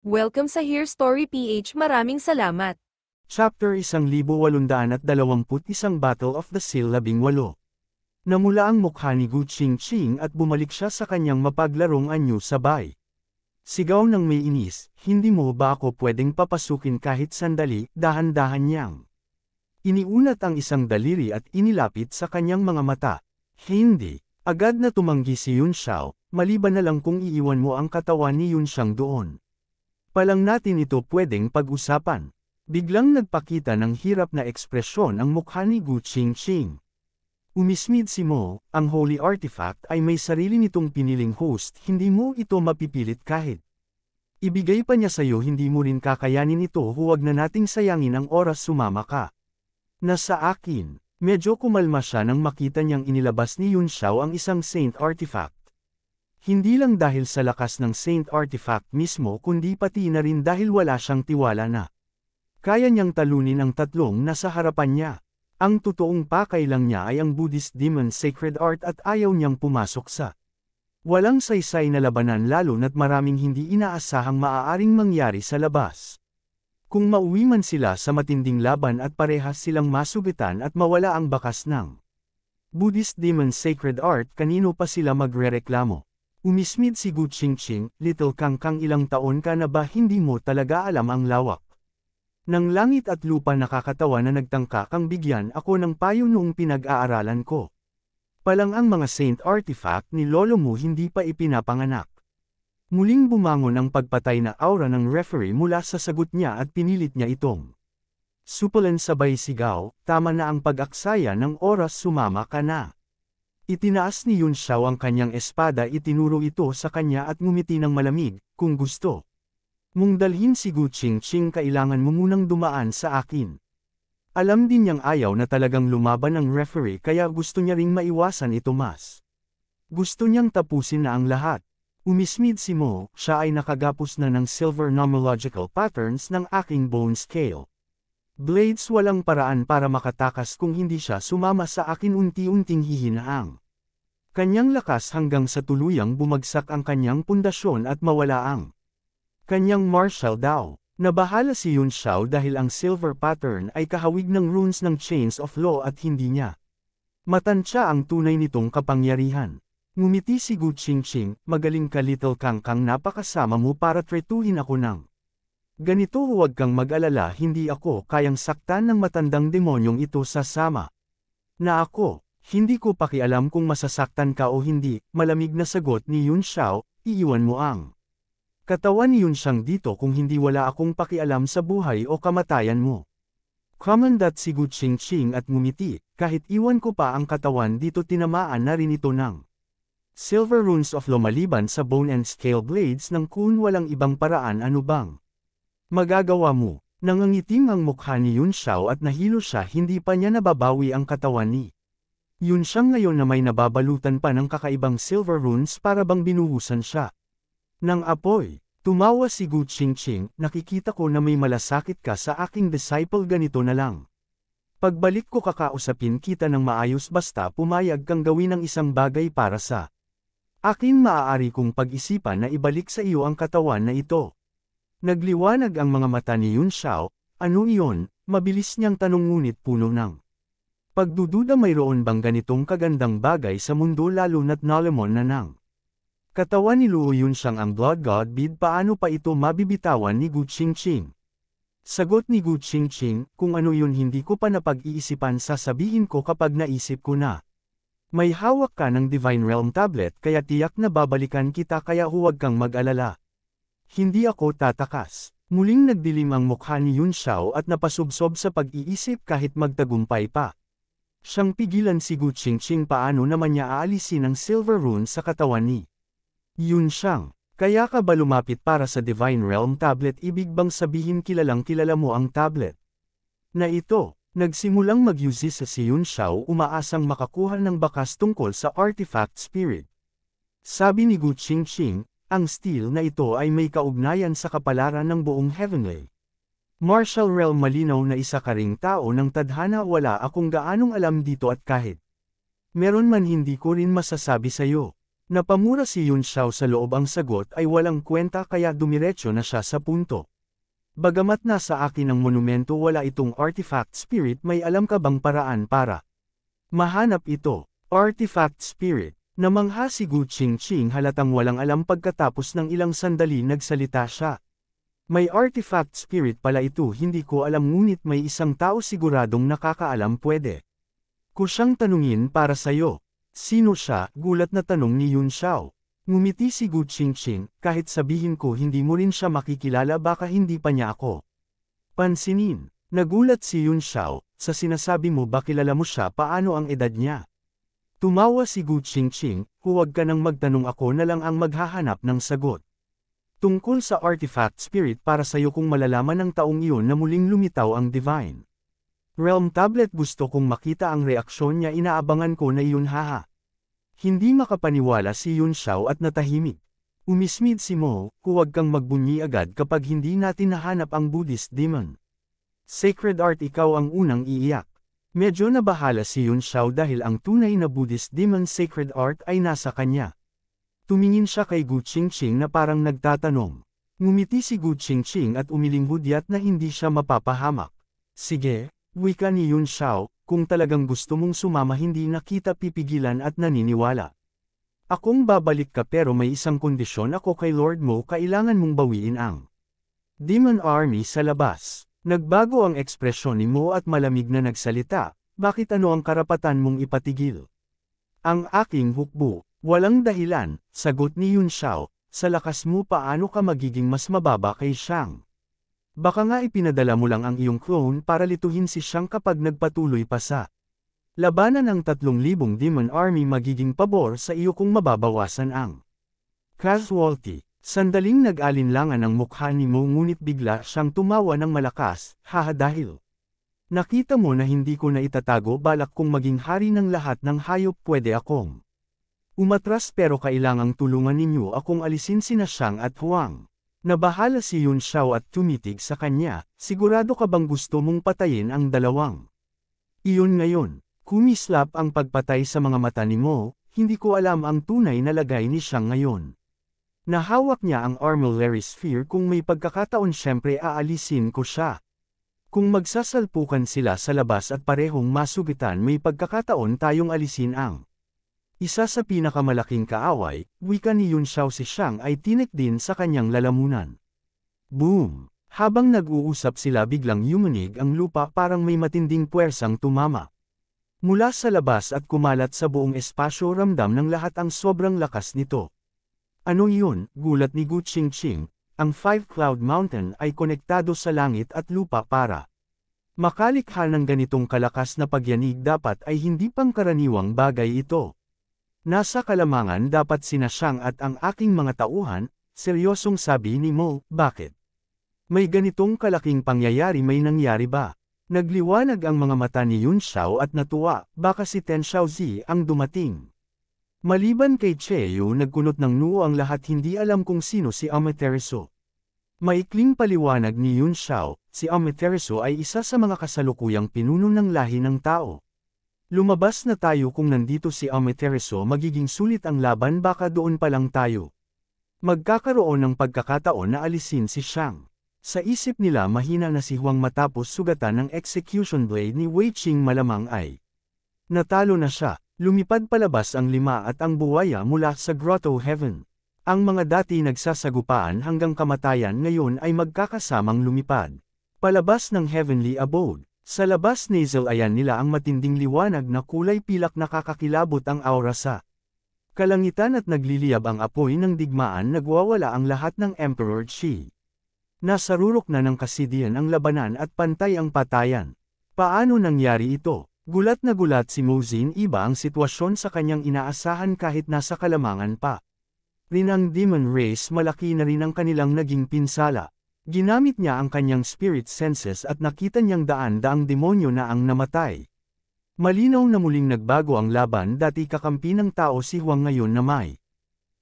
Welcome sa Here Story PH. Maraming salamat. Chapter 1821 Battle of the Seal 18. Namula ang mukha ni Gu Qingqing at bumalik siya sa kanyang mapaglarong anyo sabay. Sigaw ng may inis, hindi mo ba ako pwedeng papasukin kahit sandali, dahan-dahan niyang. Iniunat ang isang daliri at inilapit sa kanyang mga mata. Hindi. Agad na tumanggi si Yun Xiao, maliban na lang kung iiwan mo ang katawan ni Yun Xiang doon. Palang natin ito pwedeng pag-usapan. Biglang nagpakita ng hirap na ekspresyon ang mukha ni Gu Qingqing. Umismid si Mo, ang holy artifact ay may sarili nitong piniling host, hindi mo ito mapipilit kahit. Ibigay pa niya sa'yo, hindi mo rin kakayanin ito, huwag na nating sayangin ang oras, sumama ka. Nasa akin. Medyo kumalma siya nang makita niyang inilabas ni Yun Xiao ang isang Saint Artifact. Hindi lang dahil sa lakas ng Saint Artifact mismo kundi pati na rin dahil wala siyang tiwala na kaya niyang talunin ang tatlong nasa harapan niya. Ang totoong pakay lang niya ay ang Buddhist Demon Sacred Art at ayaw niyang pumasok sa walang saysay na labanan, lalo na't maraming hindi inaasahang maaaring mangyari sa labas. Kung mauwi man sila sa matinding laban at parehas silang masubitan at mawala ang bakas ng Buddhist Demon Sacred Art, kanino pa sila magrereklamo? Umismid si Gu Qingqing, Little Kangkang, ilang taon ka na ba, hindi mo talaga alam ang lawak ng langit at lupa, nakakatawa na nagtangka kang bigyan ako ng payo noong pinag-aaralan ko. Palang ang mga Saint Artifact ni lolo mo hindi pa ipinapanganak. Muling bumangon ang pagpatay na aura ng referee mula sa sagot niya at pinilit niya itong supulan, sabay sigaw, tama na ang pag-aksaya ng oras, sumama ka na. Itinaas ni Yun Xiao ang kanyang espada, itinuro ito sa kanya at ngumiti ng malamig, kung gusto mong dalhin si Gu Qingqing, kailangan mo munang dumaan sa akin. Alam din niyang ayaw na talagang lumaban ng referee, kaya gusto niya ring maiwasan ito, mas gusto niyang tapusin na ang lahat. Umismid si Mo, siya ay nakagapos na ng silver numerological patterns ng aking bone scale. Blades, walang paraan para makatakas kung hindi siya sumama sa akin, unti-unting hihinaang kanyang lakas hanggang sa tuluyang bumagsak ang kanyang pundasyon at mawala ang kanyang martial daw. Nabahala si Yun Xiao dahil ang silver pattern ay kahawig ng runes ng Chains of Law at hindi niya matansya ang tunay nitong kapangyarihan. Ngumiti si Gu Qingqing, magaling ka Little Kangkang, napakasama mo para tretuhin ako ng ganito, huwag kang mag-alala, hindi ako kayang saktan ng matandang demonyong ito, sasama na ako. Hindi ko pakialam kung masasaktan ka o hindi, malamig na sagot ni Yun Xiao, iiwan mo ang katawan ni Yun Xiang dito kung hindi wala akong pakialam sa buhay o kamatayan mo. Kumandat si Gu Qingqing at ngumiti, kahit iwan ko pa ang katawan dito, tinamaan na rin ito ng Silver Runes of Law, maliban sa Bone and Scale Blades ng Kun, walang ibang paraan, ano bang magagawa mo? Nangangitim ang mukha ni Yun Xiao at nahilo siya, hindi pa niya nababawi ang katawan ni Yun Xiang ngayon na may nababalutan pa ng kakaibang Silver Runes, para bang binuhusan siya ng apoy. Tumawa si Gu Qingqing, nakikita ko na may malasakit ka sa aking disciple, ganito na lang. Pagbalik ko kakausapin kita ng maayos, basta pumayag kang gawin ng isang bagay para sa akin, maaari kong pag-isipan na ibalik sa iyo ang katawan na ito. Nagliwanag ang mga mata ni Yun Xiao, ano iyon? Mabilis niyang tanong, ngunit puno ng pagdududa, mayroon bang ganitong kagandang bagay sa mundo, lalo na't nalamon na ng katawan ni Luo Yun Xiang ang Blood God Bead, paano pa ito mabibitawan ni Gu Qingqing? Sagot ni Gu Qingqing, kung ano yun hindi ko pa napag-iisipan, sasabihin ko kapag naisip ko na. May hawak ka ng Divine Realm Tablet, kaya tiyak na babalikan kita, kaya huwag kang mag-alala. Hindi ako tatakas. Muling nagdilim ang mukha ni Yun Xiao at napasubsob sa pag-iisip kahit magtagumpay pa siyang pigilan si Gu Qingqing, paano naman niya aalisin ang Silver Rune sa katawan ni Yun Xiang? Kaya ka ba lumapit para sa Divine Realm Tablet? Ibig bang sabihin kilalang kilala mo ang tablet na ito? Nagsimulang mag-use si Yun Xiao, umaasang makakuha ng bakas tungkol sa Artifact Spirit. Sabi ni Gu Qingqing, ang steel na ito ay may kaugnayan sa kapalaran ng buong Heavenly Martial Realm. Malinaw na isa ka ring tao ng tadhana, wala akong gaanong alam dito at kahit meron man hindi ko rin masasabi sa'yo. Napamura si Yun Xiao sa loob ang sagot ay walang kwenta kaya dumiretso na siya sa punto. Bagamat nasa akin ang monumento wala itong artifact spirit may alam ka bang paraan para mahanap ito? Artifact spirit. Namangha si Gu Qingqing halatang walang alam pagkatapos ng ilang sandali nagsalita siya. May artifact spirit pala ito hindi ko alam ngunit may isang tao siguradong nakakaalam pwede ko siyang tanungin para sayo. Sino siya? Gulat na tanong ni Yun Xiao. Ngumiti si Gu Qingqing, kahit sabihin ko hindi mo rin siya makikilala baka hindi pa niya ako pansinin. Nagulat si Yun Xiao, sa sinasabi mo ba kilala mo siya paano ang edad niya? Tumawa si Gu Qingqing, huwag ka nang magtanong ako na lang ang maghahanap ng sagot. Tungkol sa artifact spirit para sayo kung malalaman ng taong iyon na muling lumitaw ang divine realm tablet gusto kong makita ang reaksyon niya inaabangan ko na iyon haha. Hindi makapaniwala si Yun Xiao at natahimik. Umismid si Mo, huwag kang magbunyi agad kapag hindi natin nahanap ang Buddhist demon. Sacred art ikaw ang unang iiyak. Medyo nabahala si Yun Xiao dahil ang tunay na Buddhist demon sacred art ay nasa kanya. Tumingin siya kay Gu Qingqing na parang nagtatanong. Ngumiti si Gu Qingqing at umiling hudyat na hindi siya mapapahamak. Sige, wika ni Yun Xiao, kung talagang gusto mong sumama hindi na kita pipigilan at naniniwala. Akong babalik ka pero may isang kondisyon ako kay Lord Mo kailangan mong bawiin ang Demon Army sa labas. Nagbago ang ekspresyon ni Mo at malamig na nagsalita, bakit ano ang karapatan mong ipatigil? Ang aking hukbo, walang dahilan, sagot ni Yun Xiao, sa lakas mo paano ka magiging mas mababa kay Shang? Baka nga ipinadala mo lang ang iyong clone para lituhin si Shang kapag nagpatuloy pa sa labanan ng 3,000 Demon Army magiging pabor sa iyo kung mababawasan ang casualty. Sandaling nag-alinlangan ang mukha ni Mo ngunit bigla siyang tumawa ng malakas, haha dahil nakita mo na hindi ko na itatago balak kong maging hari ng lahat ng hayop pwede akong umatras pero kailangang tulungan ninyo akong alisin sina Shang at Huang. Nabahala si Yun Xiao at tumitig sa kanya, sigurado ka bang gusto mong patayin ang dalawang? Iyon ngayon, kumislap ang pagpatay sa mga mata ni Mo, hindi ko alam ang tunay na lagay ni Shang ngayon. Nahawak niya ang armillary sphere kung may pagkakataon syempre aalisin ko siya. Kung magsasalpukan sila sa labas at parehong masugitan may pagkakataon tayong alisin ang isa sa pinakamalaking kaaway, wika ni Yun Xiao si Shang ay tinik din sa kanyang lalamunan. Boom! Habang nag-uusap sila biglang yumanig ang lupa parang may matinding puwersang tumama. Mula sa labas at kumalat sa buong espasyo ramdam ng lahat ang sobrang lakas nito. Ano iyon? Gulat ni Gu Qingqing, ang Five Cloud Mountain ay konektado sa langit at lupa para makalikha ng ganitong kalakas na pagyanig dapat ay hindi pangkaraniwang bagay ito. Nasa kalamangan dapat sina Shang at ang aking mga tauhan, seryosong sabi ni Mo, bakit? May ganitong kalaking pangyayari may nangyari ba? Nagliwanag ang mga mata ni Yun Xiao at natuwa, baka si Ten Xiaozi ang dumating. Maliban kay Cheyu nagkunot ng noo ang lahat hindi alam kung sino si Amaterasu. Maikling paliwanag ni Yun Xiao, si Amaterasu ay isa sa mga kasalukuyang pinuno ng lahi ng tao. Lumabas na tayo kung nandito si Amaterasu magiging sulit ang laban baka doon pa lang tayo magkakaroon ng pagkakataon na alisin si Shang. Sa isip nila mahina na si Huang matapos sugatan ng execution blade ni Wei Qing malamang ay natalo na siya. Lumipad palabas ang 5 at ang buwaya mula sa Grotto Heaven. Ang mga dati nagsasagupaan hanggang kamatayan ngayon ay magkakasamang lumipad palabas ng Heavenly Abode. Sa labas nasal ayan nila ang matinding liwanag na kulay pilak nakakakilabot ang aura sa kalangitan at nagliliyab ang apoy ng digmaan nagwawala ang lahat ng Emperor Qi. Nasarurok na ng kasidian ang labanan at pantay ang patayan. Paano nangyari ito? Gulat na gulat si Mo Xin iba ang sitwasyon sa kanyang inaasahan kahit nasa kalamangan pa. Rinang demon race malaki na rin ang kanilang naging pinsala. Ginamit niya ang kanyang spirit senses at nakita niyang daan-daang demonyo na ang namatay. Malinaw na muling nagbago ang laban dati kakampi ng tao si Huang ngayon na may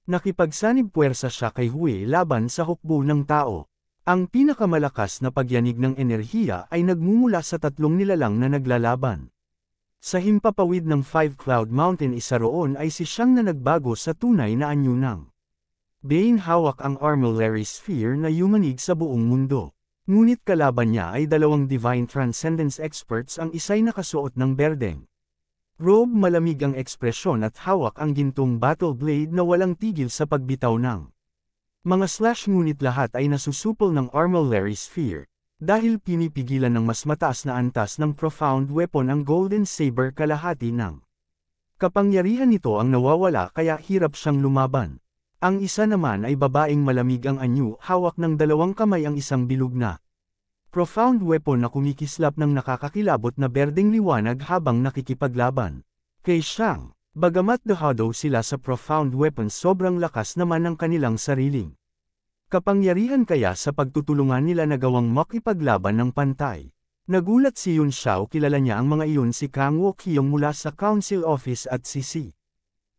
nakipagsanib puwersa siya kay Hui laban sa hukbo ng tao. Ang pinakamalakas na pagyanig ng enerhiya ay nagmumula sa tatlong nilalang na naglalaban. Sa himpapawid ng Five Cloud Mountain isa roon ay si siyang na nagbago sa tunay na anyo ng Bane. Hawak ang Armillary Sphere na yumanig sa buong mundo. Ngunit kalaban niya ay dalawang Divine Transcendence Experts, ang isa'y nakasuot ng berdeng robe, malamig ang ekspresyon at hawak ang gintong battle blade na walang tigil sa pagbitaw ng mga slash, ngunit lahat ay nasusupol ng Armillary Sphere. Dahil pinipigilan ng mas mataas na antas ng Profound Weapon ang Golden Saber, kalahati ng kapangyarihan nito ang nawawala kaya hirap siyang lumaban. Ang isa naman ay babaeng malamig ang anyo, hawak ng dalawang kamay ang isang bilog na Profound Weapon na kumikislap ng nakakakilabot na berdeng liwanag habang nakikipaglaban kay Shang. Bagamat dehado sila sa Profound Weapon, sobrang lakas naman ng kanilang sariling kapangyarihan kaya sa pagtutulungan nila nagawang makipaglaban ng pantay. Nagulat si Yun Xiao, kilala niya ang mga iyon si Kang Wokyong mula sa Council Office at si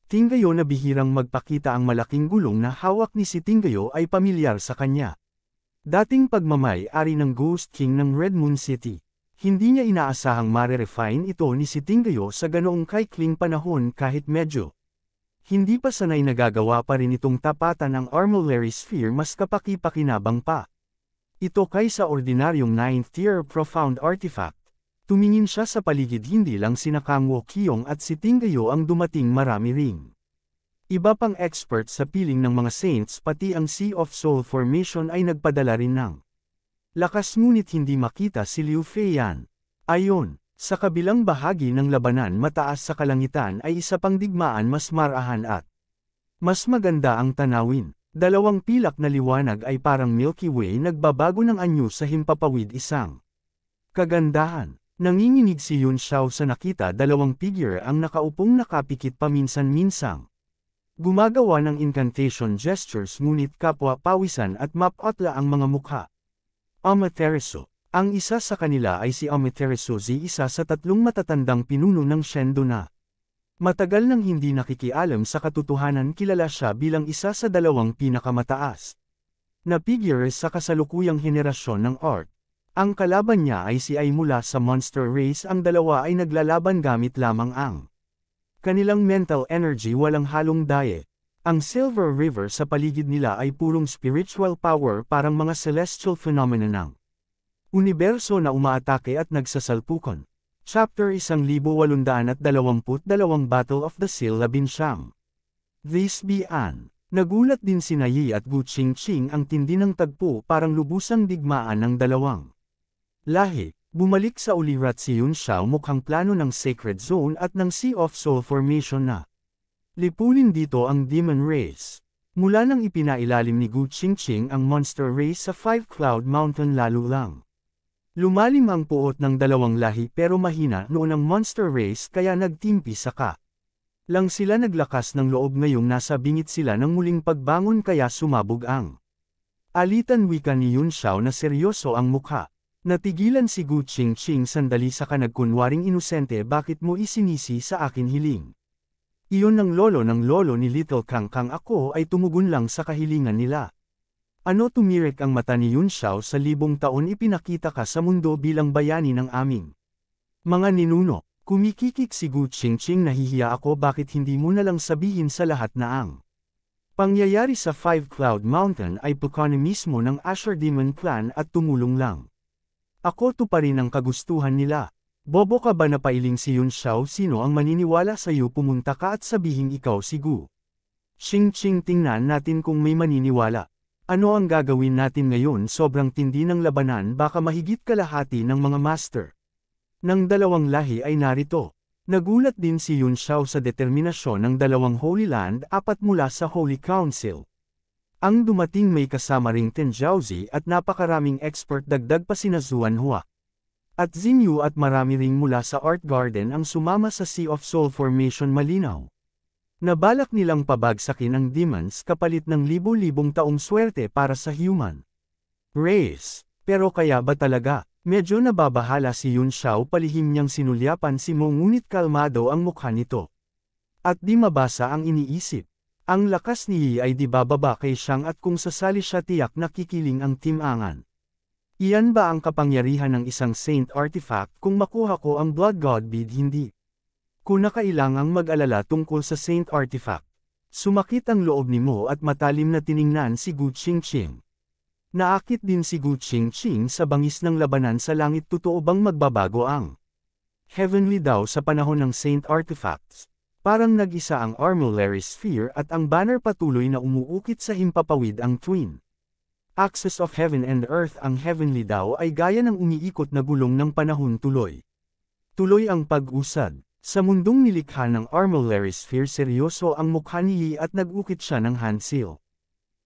Tinggayo na bihirang magpakita. Ang malaking gulong na hawak ni si Tinggayo ay pamilyar sa kanya. Dating pagmamay-ari ng Ghost King ng Red Moon City. Hindi niya inaasahang mare-refine ito ni si Tinggayo sa ganoong kaikling panahon kahit medyo hindi pa sanay, nagagawa pa rin itong tapatan ang Armillary Sphere mas kapaki-pakinabang pa. Ito kaysa ordinaryong 9th tier Profound Artifact. Tumingin siya sa paligid, hindi lang sina Kang Wokyong at si Tinggayo ang dumating, marami ring iba pang expert sa piling ng mga Saints, pati ang Sea of Soul Formation ay nagpadala rin ng lakas, ngunit hindi makita si Liu Feiyan. Ayon, sa kabilang bahagi ng labanan mataas sa kalangitan ay isa pang digmaan, mas marahan at mas maganda ang tanawin. Dalawang pilak na liwanag ay parang Milky Way, nagbabago ng anyo sa himpapawid, isang kagandahan. Nanginginig si Yun Xiao sa nakita dalawang figure ang nakaupong nakapikit paminsan-minsang gumagawa ng incantation gestures, ngunit kapwa pawisan at mapotla ang mga mukha. Amaterasu. Ang isa sa kanila ay si Amaterasu Z, isa sa tatlong matatandang pinuno ng Shendo na matagal nang hindi nakikialam sa katotohanan. Kilala siya bilang isa sa dalawang pinakamataas na figure sa kasalukuyang henerasyon ng Arc. Ang kalaban niya ay si Ai mula sa Monster Race. Ang dalawa ay naglalaban gamit lamang ang kanilang mental energy, walang halong daye. Ang Silver River sa paligid nila ay purong spiritual power, parang mga celestial phenomena ng universo na umaatake at nagsasalpukan. Chapter 1822, Battle of the Seal 19. This Bian. Nagulat din si Yi at Gu Qingqing, ang tindi ng tagpo, parang lubusang digmaan ng dalawang lahi. Bumalik sa ulirat si Yun Xiao, mukhang plano ng Sacred Zone at ng Sea of Soul Formation na lipulin dito ang Demon Race. Mula nang ipinailalim ni Gu Qingqing ang Monster Race sa Five Cloud Mountain, lalo lang lumalim ang puot ng dalawang lahi, pero mahina noon ang Monster Race kaya nagtimpi saka lang sila naglakas ng loob. Ngayong nasa bingit sila ng muling pagbangon kaya sumabog ang alitan. Wika ni Yun Xiao na seryoso ang mukha. Natigilan si Gu Qingqing sandali saka nagkunwaring inosente, bakit mo isinisi sa akin hiling? Iyon ng lolo ni Little Kang Kang, ako ay tumugon lang sa kahilingan nila. Ano? Tumirik ang mata ni Yun Xiao, sa 1000 taon ipinakita ka sa mundo bilang bayani ng aming mga ninuno. Kumikikik si Gu Qingqing, nahihiya ako, bakit hindi mo na lang sabihin sa lahat na ang pangyayari sa Five Cloud Mountain ay pukane mismo ng Asher Demon Clan at tumulong lang ako tuparin ang kagustuhan nila. Bobo ka ba? Napailing si Yun Xiao, sino ang maniniwala sa iyo? Pumunta ka at sabihing ikaw si Gu Qingqing, tingnan natin kung may maniniwala. Ano ang gagawin natin ngayon? Sobrang tindi ng labanan, baka mahigit kalahati ng mga master ng dalawang lahi ay narito. Nagulat din si Yun Xiao sa determinasyon ng dalawang Holy Land, 4 mula sa Holy Council ang dumating, may kasama ring Ten Jiaozi at napakaraming expert, dagdag pa sina Zuan Hua at Xinyu, at marami ring mula sa Art Garden ang sumama sa Sea of Soul Formation. Malinaw nabalak nilang pabagsakin ang demons kapalit ng libo-libong taong swerte para sa human race. Pero kaya ba talaga? Medyo nababahala si Yun Xiao, palihim niyang sinulyapan si Mo, ngunit kalmado ang mukha nito at di mabasa ang iniisip. Ang lakas ni Yi ay di bababa kay Shang, at kung sasali siya tiyak nakikiling ang timangan. Iyan ba ang kapangyarihan ng isang Saint Artifact? Kung makuha ko ang Blood God Bead, hindi Kung nakailangang mag-alala tungkol sa Saint Artifact. Sumakit ang loob ni Mo at matalim na tiningnan si Gu Qingqing. Naakit din si Gu Qingqing sa bangis ng labanan sa langit. Totoo bang magbabago ang Heavenly daw sa panahon ng Saint Artifacts? Parang nag-isa ang Armillary Sphere at ang banner patuloy na umuukit sa himpapawid ang twin axis of heaven and earth. Ang Heavenly daw ay gaya ng umiikot na gulong ng panahon. Tuloy ang pag-usad. Sa mundong nilikha ng Armillary Sphere, seryoso ang mukha ni Yi at nag-ukit siya ng hand seal.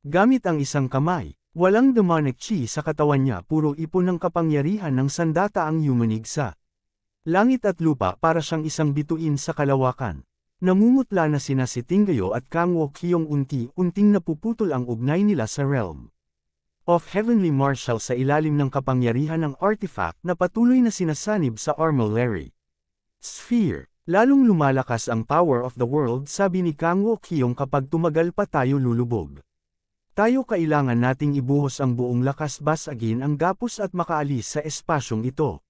Gamit ang isang kamay, walang demonic chi sa katawan niya, puro ipon ng kapangyarihan ng sandata ang yumanig sa langit at lupa. Para siyang isang bituin sa kalawakan. Namumutla na sina si Tinggayo at Kang Wo-kyong, unti-unting napuputol ang ugnay nila sa realm of Heavenly Marshal sa ilalim ng kapangyarihan ng artifact na patuloy na sinasanib sa Armillary Sphere. Lalong lumalakas ang power of the world, sabi ni Kang Wo-kyong. Kapag tumagal pa tayo lulubog. Tayo kailangan nating ibuhos ang buong lakas basagin ang gapos at makaalis sa espasyong ito.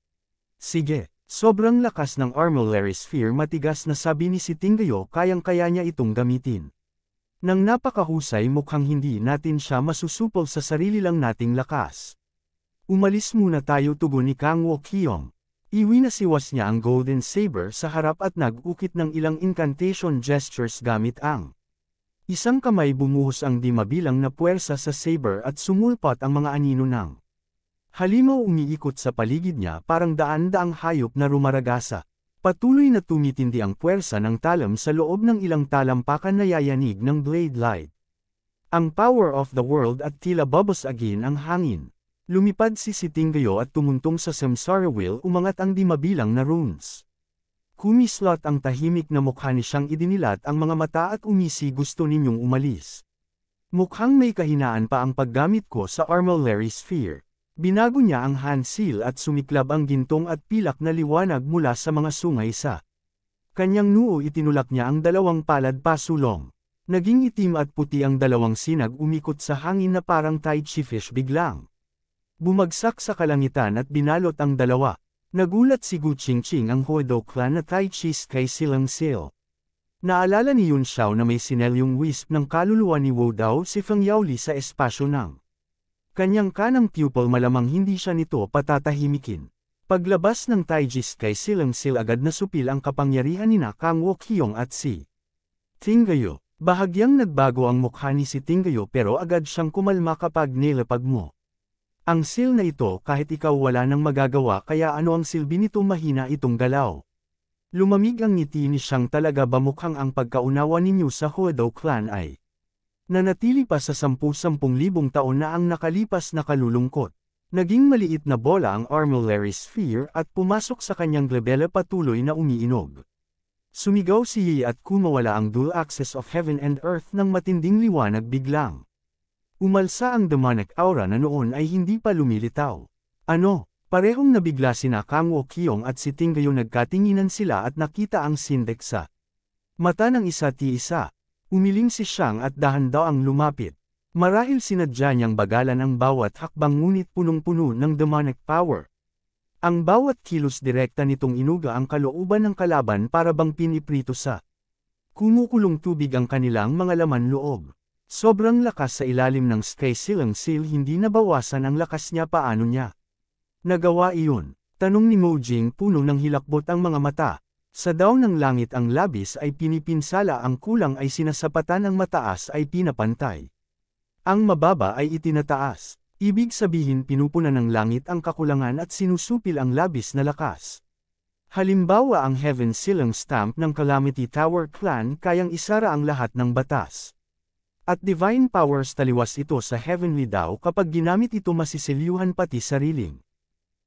Sige, sobrang lakas ng Armillary Sphere, matigas na sabi ni si Tinggayo. Kayang-kaya niya itong gamitin. Nang napakahusay, mukhang hindi natin siya masusupol sa sarili lang nating lakas. Umalis muna tayo, tugon ni Kang Wo-kyong. Iwinasiwas niya ang golden saber sa harap at nag-ukit ng ilang incantation gestures gamit ang isang kamay. Bumuhos ang di mabilang na puwersa sa saber at sumulpot ang mga anino ng halimaw. Umiikot sa paligid niya parang daan-daang hayop na rumaragasa. Patuloy na tumitindi ang puwersa ng talam sa loob ng ilang talampakan na yayanig ng blade light. Ang power of the world at tila babasagin ang hangin. Lumipad si Tinggayo at tumuntong sa Samsara Wheel. Umangat ang di mabilang na runes. Kumislot ang tahimik na mukha ni siyang idinilat ang mga mata at umisi. Gusto ninyong umalis? Mukhang may kahinaan pa ang paggamit ko sa Armillary Sphere. Binago niya ang hand seal at sumiklab ang gintong at pilak na liwanag mula sa mga sungay sa kanyang noo. Itinulak niya ang dalawang palad pasulong. Naging itim at puti ang dalawang sinag, umikot sa hangin na parang Tai Chi fish. Biglang bumagsak sa kalangitan at binalot ang dalawa. Nagulat si Gu Qingqing. Ang Huodo clan na Tai Chi Sky Silang Seal. Naalala ni Yun Xiao na may sinelyong wisp ng kaluluwa ni Wu Dao si Feng Yaoli sa espasyo ng kanyang kanang pupil. Malamang hindi siya nito patatahimikin. Paglabas ng Tai Chi Sky Silang Seal, agad na supil ang kapangyarihan ni Kang Wo-kyong at si Tinggayo. Bahagyang nagbago ang mukha ni si Tinggayo pero agad siyang kumalma kapag nilapag mo ang seal na ito. Kahit ikaw wala nang magagawa, kaya ano ang silbi nito? Mahina itong galaw. Lumamig ang ngiti ni siyang. Talaga ba mukhang ang pagkaunawa ninyo sa Huodo clan ay nanatili pa sa 10,000 taon na ang nakalipas na kalulungkot? Naging maliit na bola ang Armillary Sphere at pumasok sa kanyang glabela. Patuloy na umiinog. Sumigaw si Yi at kumawala ang dual axis of heaven and earth ng matinding liwanag. Biglang umalsa ang demonic aura na noon ay hindi pa lumilitaw. Ano? Parehong nabigla sina Kang Wo-kyong at si Tinggayo. Nagkatinginan sila at nakita ang sindak sa mata ng isa't isa. Umiling si Xiang at dahan-daw ang lumapit. Marahil sinadya niyang bagalan ang bawat hakbang, ngunit punong-puno ng demonic power. Ang bawat kilos direkta nitong inuga ang kalooban ng kalaban, para bang piniprito sa kumukulong tubig ang kanilang mga laman loob. Sobrang lakas sa ilalim ng Sky Silang Seal, hindi nabawasan ang lakas niya. Paano niya nagawa iyon? Tanong ni Mo Jing. Puno ng hilakbot ang mga mata. Sa daw ng langit ang labis ay pinipinsala, ang kulang ay sinasapatan, ang mataas ay pinapantay. Ang mababa ay itinataas. Ibig sabihin pinupunan ng langit ang kakulangan at sinusupil ang labis na lakas. Halimbawa ang Heaven Silang Stamp ng Calamity Tower Clan, kayang isara ang lahat ng batas. At divine powers, taliwas ito sa Heavenly Dao. Kapag ginamit ito, masiselyuhan pati sariling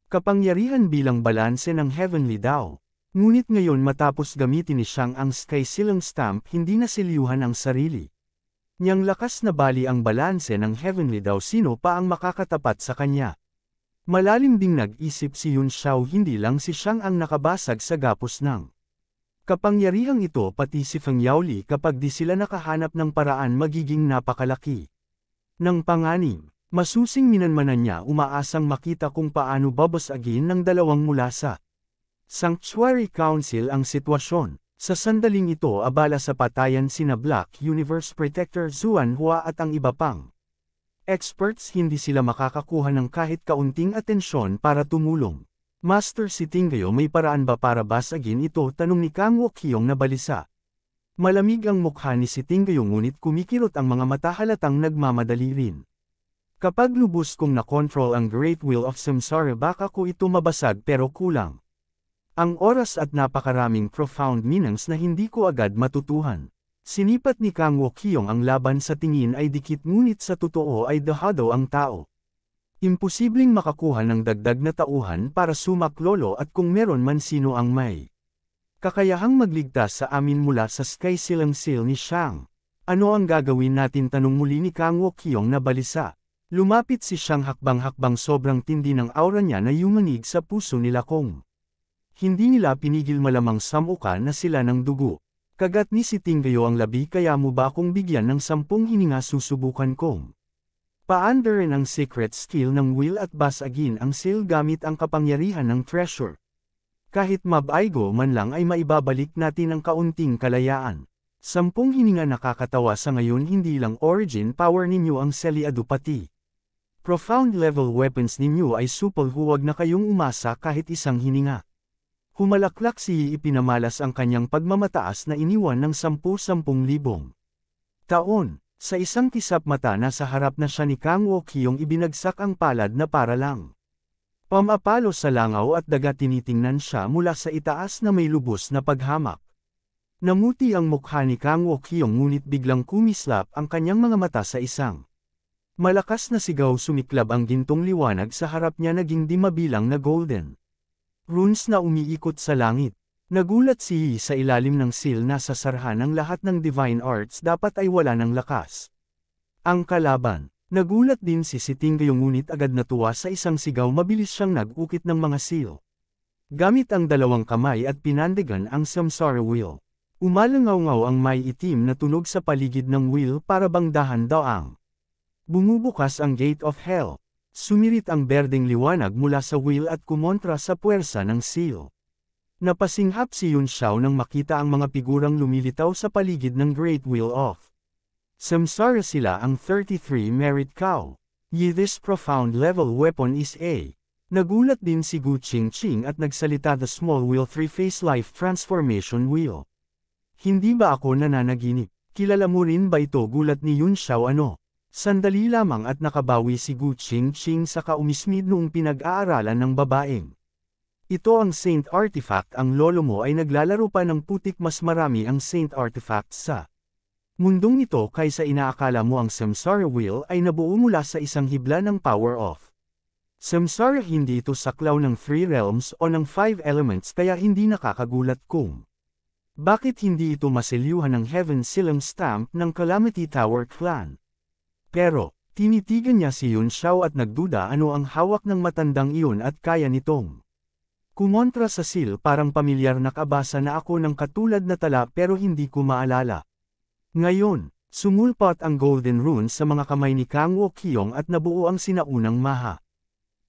kapangyarihan bilang balanse ng Heavenly Dao. Ngunit ngayon, matapos gamitin ni Xiang ang Sky Silang Stamp, hindi naselyuhan ang sarili niyang lakas na bali ang balanse ng Heavenly Dao. Sino pa ang makakatapat sa kanya? Malalim ding nag-isip si Yun Xiao. Hindi lang si Xiang ang nakabasag sa gapos ng kapangyarihang ito, pati si Feng Yaoli. Kapag di sila nakahanap ng paraan, magiging napakalaki ng panganib. Masusing minanmanan niya, umaasang makita kung paano babasagin ng dalawang mula sa Sanctuary Council ang sitwasyon. Sa sandaling ito abala sa patayan sina Black Universe Protector Zuan Hua at ang iba pang experts, hindi sila makakakuha ng kahit kaunting atensyon para tumulong. Master si Tinggayo, may paraan ba para basagin ito? Tanong ni Kang Wokyong na balisa. Malamig ang mukha ni si Tinggayo ngunit kumikirot ang mga mata, halatang nagmamadali rin. Kapag lubos kong nakontrol ang Great Wheel of Samsara baka ko ito mabasag, pero kulang ang oras at napakaraming profound meanings na hindi ko agad matutuhan. Sinipat ni Kang Wokyong ang laban, sa tingin ay dikit ngunit sa totoo ay dahado ang tao. Imposibleng makakuha ng dagdag na tauhan para sumaklolo, at kung meron man sino ang may kakayahang magligtas sa amin mula sa Sky Silang Seal ni Shang. Ano ang gagawin natin? Tanong muli ni Kang Wokyong na balisa. Lumapit si Shang hakbang-hakbang, sobrang tindi ng aura niya na yumanig sa puso nila kung hindi nila pinigil, malamang samuka na sila ng dugo. Kagat ni si Tinggayo ang labi, kaya mo ba akong bigyan ng 10 hininga? Susubukan kong paandarin ang secret skill ng will at basagin ang seal gamit ang kapangyarihan ng treasure. Kahit mabaigo man lang ay maibabalik natin ang kaunting kalayaan. 10 hininga. Nakakatawa, sa ngayon hindi lang origin power ninyo ang Seliadu, pati profound level weapons ninyo ay supol. Huwag na kayong umasa kahit isang hininga. Humalaklak si Yi, ipinamalas ang kanyang pagmamataas na iniwan ng 10,000 taon. Sa isang kisap mata nasa harap na siya ni Kang Wokyong, ibinagsak ang palad na para lang pamapalo sa langaw at daga. Tinitingnan siya mula sa itaas na may lubos na paghamak. Namuti ang mukha ni Kang Wokyong ngunit biglang kumislap ang kanyang mga mata sa isang malakas na sigaw. Sumiklab ang gintong liwanag sa harap niya, naging di mabilang na golden runes na umiikot sa langit. Nagulat si Yi, sa ilalim ng seal na sasarhan ng lahat ng divine arts dapat ay wala ng lakas ang kalaban. Nagulat din si Tinggayo ngunit agad natuwa sa isang sigaw. Mabilis siyang nag-ukit ng mga seal gamit ang 2 kamay at pinandigan ang Samsara wheel. Umalangaw-ngaw ang may itim na tunog sa paligid ng wheel, para bang dahan-daang bumubukas ang Gate of Hell. Sumirit ang berdeng liwanag mula sa wheel at kumontra sa puwersa ng seal. Napasinghap si Yun Xiao nang makita ang mga figurang lumilitaw sa paligid ng Great Wheel of Samsara. Sila ang 33 Merit Cow. Yi, this profound level weapon is a. Nagulat din si Gu Qingqing at nagsalita, the small wheel 3-phase life transformation wheel. Hindi ba ako nananaginip? Kilala mo rin ba ito? Gulat ni Yun Xiao. Ano? Sandali lamang at nakabawi si Gu Qingqing sa kaumismid noong pinag-aaralan ng babaeng ito ang Saint Artifact. Ang lolo mo ay naglalaro pa ng putik. Mas marami ang Saint Artifacts sa mundong ito kaysa inaakala mo. Ang Samsara Wheel ay nabuo mula sa isang hibla ng power of Samsara. Hindi ito saklaw ng 3 realms o ng 5 elements, kaya hindi nakakagulat kung bakit hindi ito maselyuhan ng Heaven Silang Stamp ng Calamity Tower Clan. Pero, tinitigan niya si Yun Xiao at nagduda ano ang hawak ng matandang iyon at kaya nitong kumontra sa seal. Parang pamilyar, nakabasa na ako ng katulad na tala pero hindi ko maalala. Ngayon, sumulpat ang golden runes sa mga kamay ni Kang Wokyong at nabuo ang sinaunang maha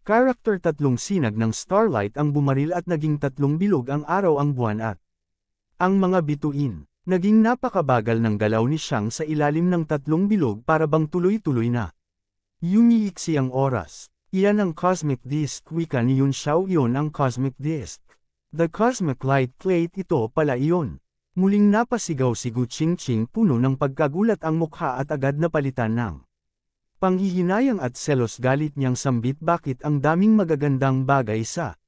character. 3 sinag ng starlight ang bumaril at naging 3 bilog ang araw, ang buwan at ang mga bituin. Naging napakabagal ng galaw ni Shang sa ilalim ng 3 bilog, para bang tuloy-tuloy na yumiiksi ang oras. Iyan ang Cosmic Disc, wika ni Yun Xiao. Iyon ang Cosmic Disc. The Cosmic Light Plate, ito pala iyon. Muling napasigaw si Gu Qingqing, puno ng pagkagulat ang mukha at agad napalitan ng panghihinayang at selos. Galit niyang sambit, bakit ang daming magagandang bagay sa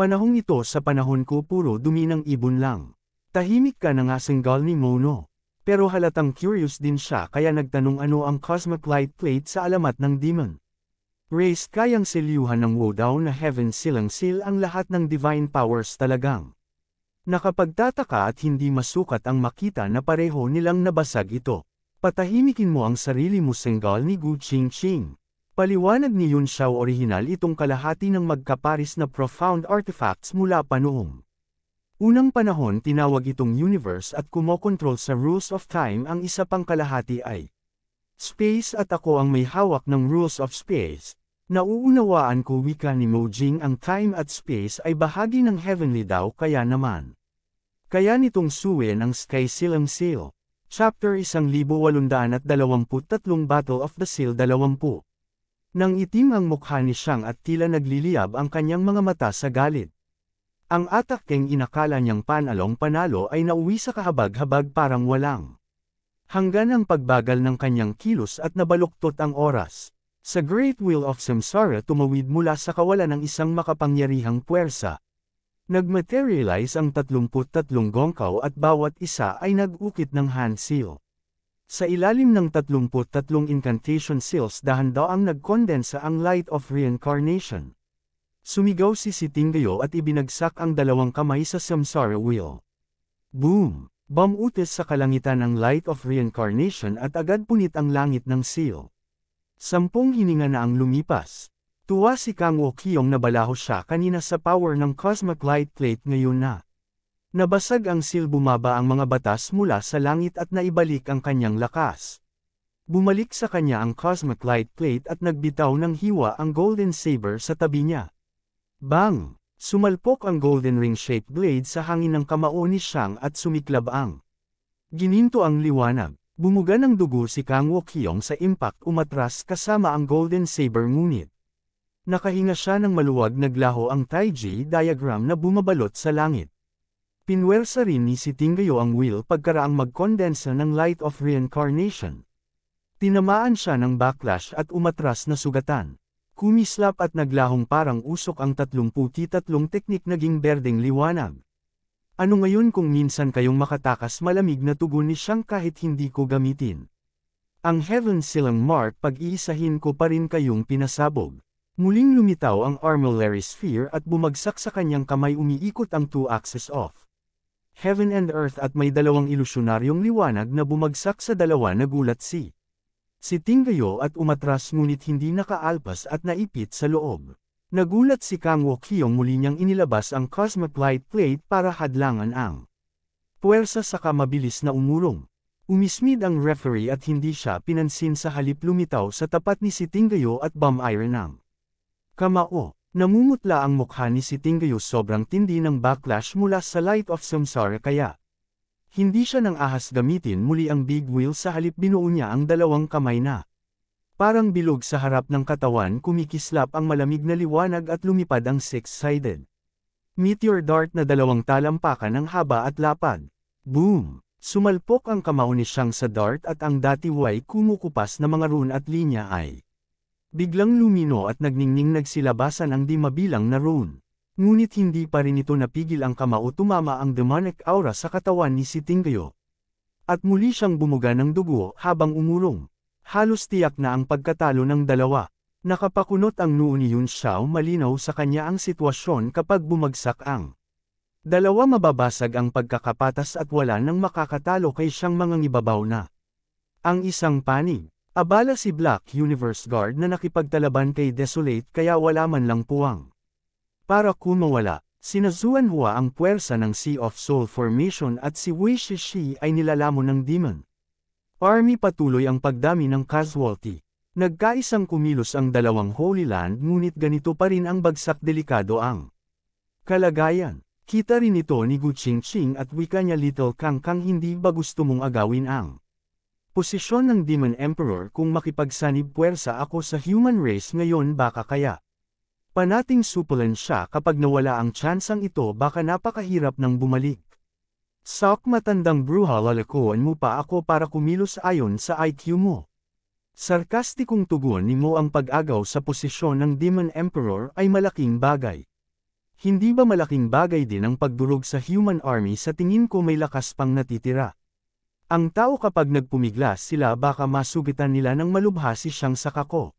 panahong ito? Sa panahon ko puro dumi ng ibon lang. Tahimik ka na nga, singgal ni Mono. Pero halatang curious din siya, kaya nagtanong ano ang Cosmic Light Plate sa alamat ng Demon Race. Kayang selyuhan ng Wodaw na Heaven Silang Seal ang lahat ng divine powers. Talagang nakapagtataka at hindi masukat ang makita na pareho nilang nabasag ito. Patahimikin mo ang sarili mo, singgal ni Gu Qingqing. Paliwanag ni Yun Xiao, orihinal itong kalahati ng magkaparis na profound artifacts mula pa noong unang panahon. Tinawag itong universe at kumokontrol sa rules of time. Ang isa pang kalahati ay space at ako ang may hawak ng rules of space. Nauunawaan ko, wika ni Mo Jing, ang time at space ay bahagi ng heavenly daw, kaya naman Kaya nitong suwin ang Sky Silang Seal. Chapter 1823 Battle of the Seal 20. Nang itim ang mukha ni Xiang at tila nagliliyab ang kanyang mga mata sa galit. Ang atakeng inakala niyang panalong-panalo ay nauwi sa kahabag-habag parang walang hanggan ang pagbagal ng kanyang kilos at nabaluktot ang oras. Sa Great Wheel of Samsara tumawid mula sa kawalan ng isang makapangyarihang puwersa. Nagmaterialize ang 33 gongkaw at bawat isa ay nag-ukit ng hand seal. Sa ilalim ng 33 incantation seals dahan-daang nagkondensa ang Light of Reincarnation. Sumigaw si Sitinggayo at ibinagsak ang dalawang kamay sa Samsara Wheel. Boom! Bumutis sa kalangitan ang Light of Reincarnation at agad punit ang langit ng seal. 10 hininga na ang lumipas. Tuwa si Kang Wokyong na balaho siya kanina sa power ng Cosmic Light Plate ngayon na. Nabasag ang seal, bumaba ang mga batas mula sa langit at naibalik ang kanyang lakas. Bumalik sa kanya ang Cosmic Light Plate at nagbitaw ng hiwa ang Golden Saber sa tabi niya. Bang! Sumalpok ang golden ring-shaped blade sa hangin ng kamao ni Xiang at sumiklab ang gininto ang liwanag. Bumuga ng dugo si Kang Wokyong sa impact, umatras kasama ang Golden Saber, ngunit nakahinga siya ng maluwag, naglaho ang Taiji diagram na bumabalot sa langit. Pinwersa rin ni Sitinggayo ang wheel pagkaraang magkondensa ng Light of Reincarnation. Tinamaan siya ng backlash at umatras na sugatan. Kumislap at naglahong parang usok ang 33 teknik, naging berdeng liwanag. Ano ngayon kung minsan kayong makatakas, malamig na tugon ni Xiang, kahit hindi ko gamitin ang Heaven Silang Mark, pag-iisahin ko pa rin kayong pinasabog. Muling lumitaw ang Armillary Sphere at bumagsak sa kanyang kamay, umiikot ang 2-axis of Heaven and Earth at may dalawang ilusyonaryong liwanag na bumagsak sa dalawa. Nagulat si Sitinggayo at umatras, ngunit hindi nakaalpas at naipit sa loob. Nagulat si Kang Wokyong, muli niyang inilabas ang Cosmic Light Plate para hadlangan ang puwersa, saka mabilis na umurong. Umismid ang referee at hindi siya pinansin, sa halip lumitaw sa tapat ni Sitinggayo at bum-iron ng kamao. Namumutla ang mukha ni Sitinggayo, sobrang tindi ng backlash mula sa Light of Samsara, kaya hindi siya nang ahas gamitin muli ang big wheel, sa halip binuo niya ang dalawang kamay na parang bilog sa harap ng katawan. Kumikislap ang malamig na liwanag at lumipad ang six-sided meteor dart na dalawang talampakan ng haba at lapad. Boom! Sumalpok ang kamao ni Xiang sa dart at ang dati way kumukupas na mga rune at linya ay biglang lumino at nagningning, nagsilabasan ang di mabilang na rune. Ngunit hindi pa rin ito napigil ang kamao, tumama ang demonic aura sa katawan ni Sitinggayo. At muli siyang bumuga ng dugo habang umurong. Halos tiyak na ang pagkatalo ng dalawa. Nakapakunot ang noo ni Yun Xiao, malinaw sa kanya ang sitwasyon kapag bumagsak ang dalawa, mababasag ang pagkakapatas at wala nang makakatalo kay Xiang, mangangibabaw na ang isang panig. Abala si Black Universe Guard na nakipagtalaban kay Desolate, kaya wala man lang puwang para kumawala. Sina Zuanhua ang puwersa ng Sea of Soul Formation at si Wei Shishi ay nilalamon ng Demon Army. Patuloy ang pagdami ng casualty. Nagkaisang kumilos ang dalawang Holy Land, ngunit ganito pa rin ang bagsak, delikado ang kalagayan. Kita rin ito ni Gu Qingqing at wika niya, Little Kang Kang, hindi ba gusto mong agawin ang posisyon ng Demon Emperor? Kung makipagsanib puwersa ako sa human race ngayon, baka kaya panating supulan siya. Kapag nawala ang tsansang ito, baka napakahirap ng bumalik. Sok, matandang bruha, lalakoan mo pa ako para kumilos ayon sa IQ mo. Sarkastikong tugon ni Mo, ang pag-agaw sa posisyon ng Demon Emperor ay malaking bagay. Hindi ba malaking bagay din ang pagdurog sa human army? Sa tingin ko may lakas pang natitira ang tao. Kapag nagpumiglas sila, baka masugitan nila ng malubha si Xiang sa kako.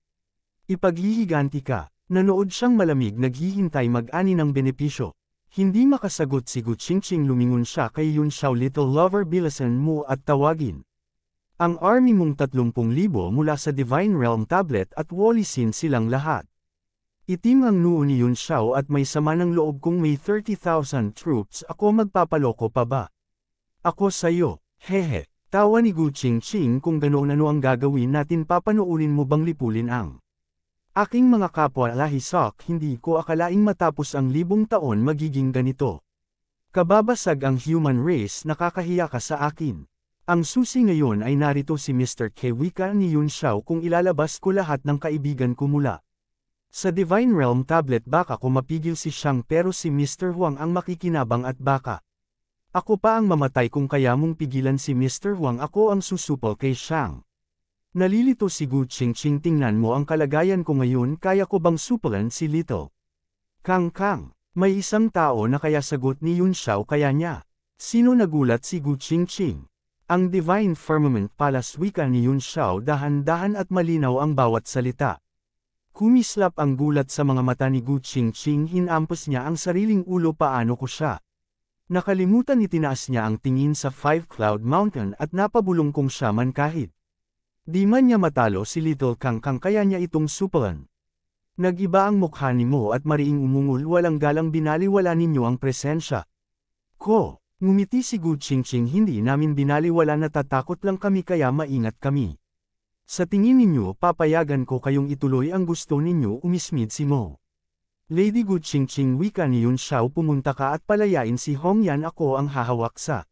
Ipaghihiganti ka. Nanood siyang malamig, naghihintay mag-ani ng benepisyo. Hindi makasagot si Gu Qingqing, lumingon siya kay Yun Xiao, Little Lover, bilisan mo at tawagin ang army mong 30,000 mula sa Divine Realm Tablet at walisin silang lahat. Itim ang noo ni Yun Xiao at may sama ng loob. Kung may 30,000 troops, ako magpapaloko pa ba? Ako sayo, hehe. Tawa ni Gu Qingqing, kung ganoon, ano ang gagawin natin? Papanoorin mo bang lipulin ang aking mga kapwa lahi? Sok, hindi ko akalaing matapos ang 1000 taon magiging ganito Kababasag ang human race, nakakahiya ka sa akin. Ang susi ngayon ay narito si Mr. K. Wika ni Yun Xiao kung ilalabas ko lahat ng kaibigan ko mula sa Divine Realm tablet baka ko mapigil si Xiang pero si Mr. Huang ang makikinabang at baka ako pa ang mamatay kung kaya mong pigilan si Mr. Huang ako ang susupol kay Xiang. Nalilito si Gu Qingqing tingnan mo ang kalagayan ko ngayon kaya ko bang supulan si Little Kang Kang. May isang tao na kaya sagot ni Yun Xiao kaya niya. Sino nagulat si Gu Qingqing? Ang Divine Firmament Palace wika ni Yun Xiao dahan-dahan at malinaw ang bawat salita. Kumislap ang gulat sa mga mata ni Gu Qingqing hinampos niya ang sariling ulo paano ko siya. Nakalimutan itinaas niya ang tingin sa Five Cloud Mountain at napabulong kung siya man kahit. Di man niya matalo si Little Kang Kang kaya niya itong supulan. Nag-iba ang mukha ni mo at mariing umungol walang galang binaliwala ninyo ang presensya ko. Ngumiti si Gu Qingqing hindi namin binaliwala natatakot lang kami kaya maingat kami. Sa tingin ninyo papayagan ko kayong ituloy ang gusto ninyo umismid si Mo. Lady Gu Qingqing wika ni Yun Xiao pumunta ka at palayain si Hongyan ako ang hahawak sa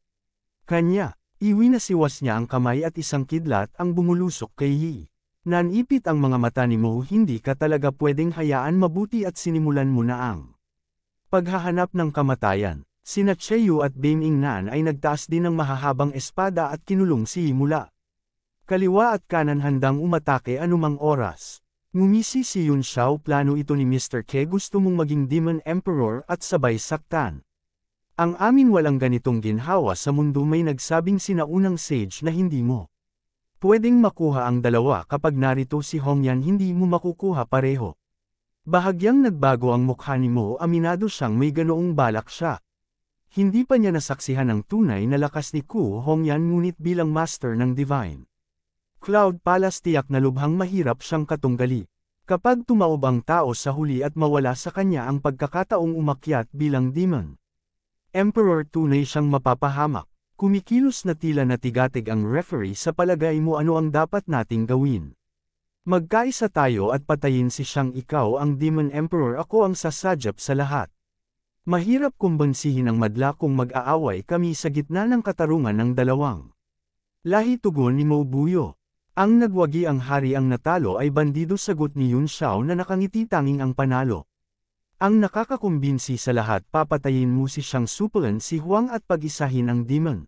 kanya. Iwinasiwas niya ang kamay at isang kidlat ang bumulusok kay Yi. Nanipit ang mga mata ni Mo hindi ka talaga pwedeng hayaan mabuti at sinimulan mo na ang paghahanap ng kamatayan. Sina Cheyu at Bame Ingnan ay nagtaas din ng mahahabang espada at kinulong si Yi mula kaliwa at kanan handang umatake anumang oras. Ngumisi si Yun Xiao plano ito ni Mr. Ke gusto mong maging Demon Emperor at sabay saktan. Ang amin walang ganitong ginhawa sa mundo may nagsabing sinaunang sage na hindi mo pwedeng makuha ang dalawa kapag narito si Hongyan hindi mo makukuha pareho. Bahagyang nagbago ang mukha ni Mo aminado siyang may ganoong balak siya. Hindi pa niya nasaksihan ang tunay na lakas ni Ku Hongyan ngunit bilang master ng Divine Cloud Palace tiyak na lubhang mahirap siyang katunggali. Kapag tumaob ang tao sa huli at mawala sa kanya ang pagkakataong umakyat bilang Demon Emperor tunay siyang mapapahamak. Kumikilos na tila natigatig ang referee sa palagay mo ano ang dapat nating gawin. Magkaisa tayo at patayin si Xiang ikaw ang Demon Emperor ako ang sasadyap sa lahat. Mahirap kumbansihin ang madla kung mag-aaway kami sa gitna ng katarungan ng dalawang lahi tugon ni Mo Buyo. Ang nagwagi ang hari ang natalo ay bandido sagot ni Yun Xiao na nakangiti tanging ang panalo. Ang nakakakumbinsi sa lahat papatayin mo si Xiang supulan si Huang at pag-isahin ang Demon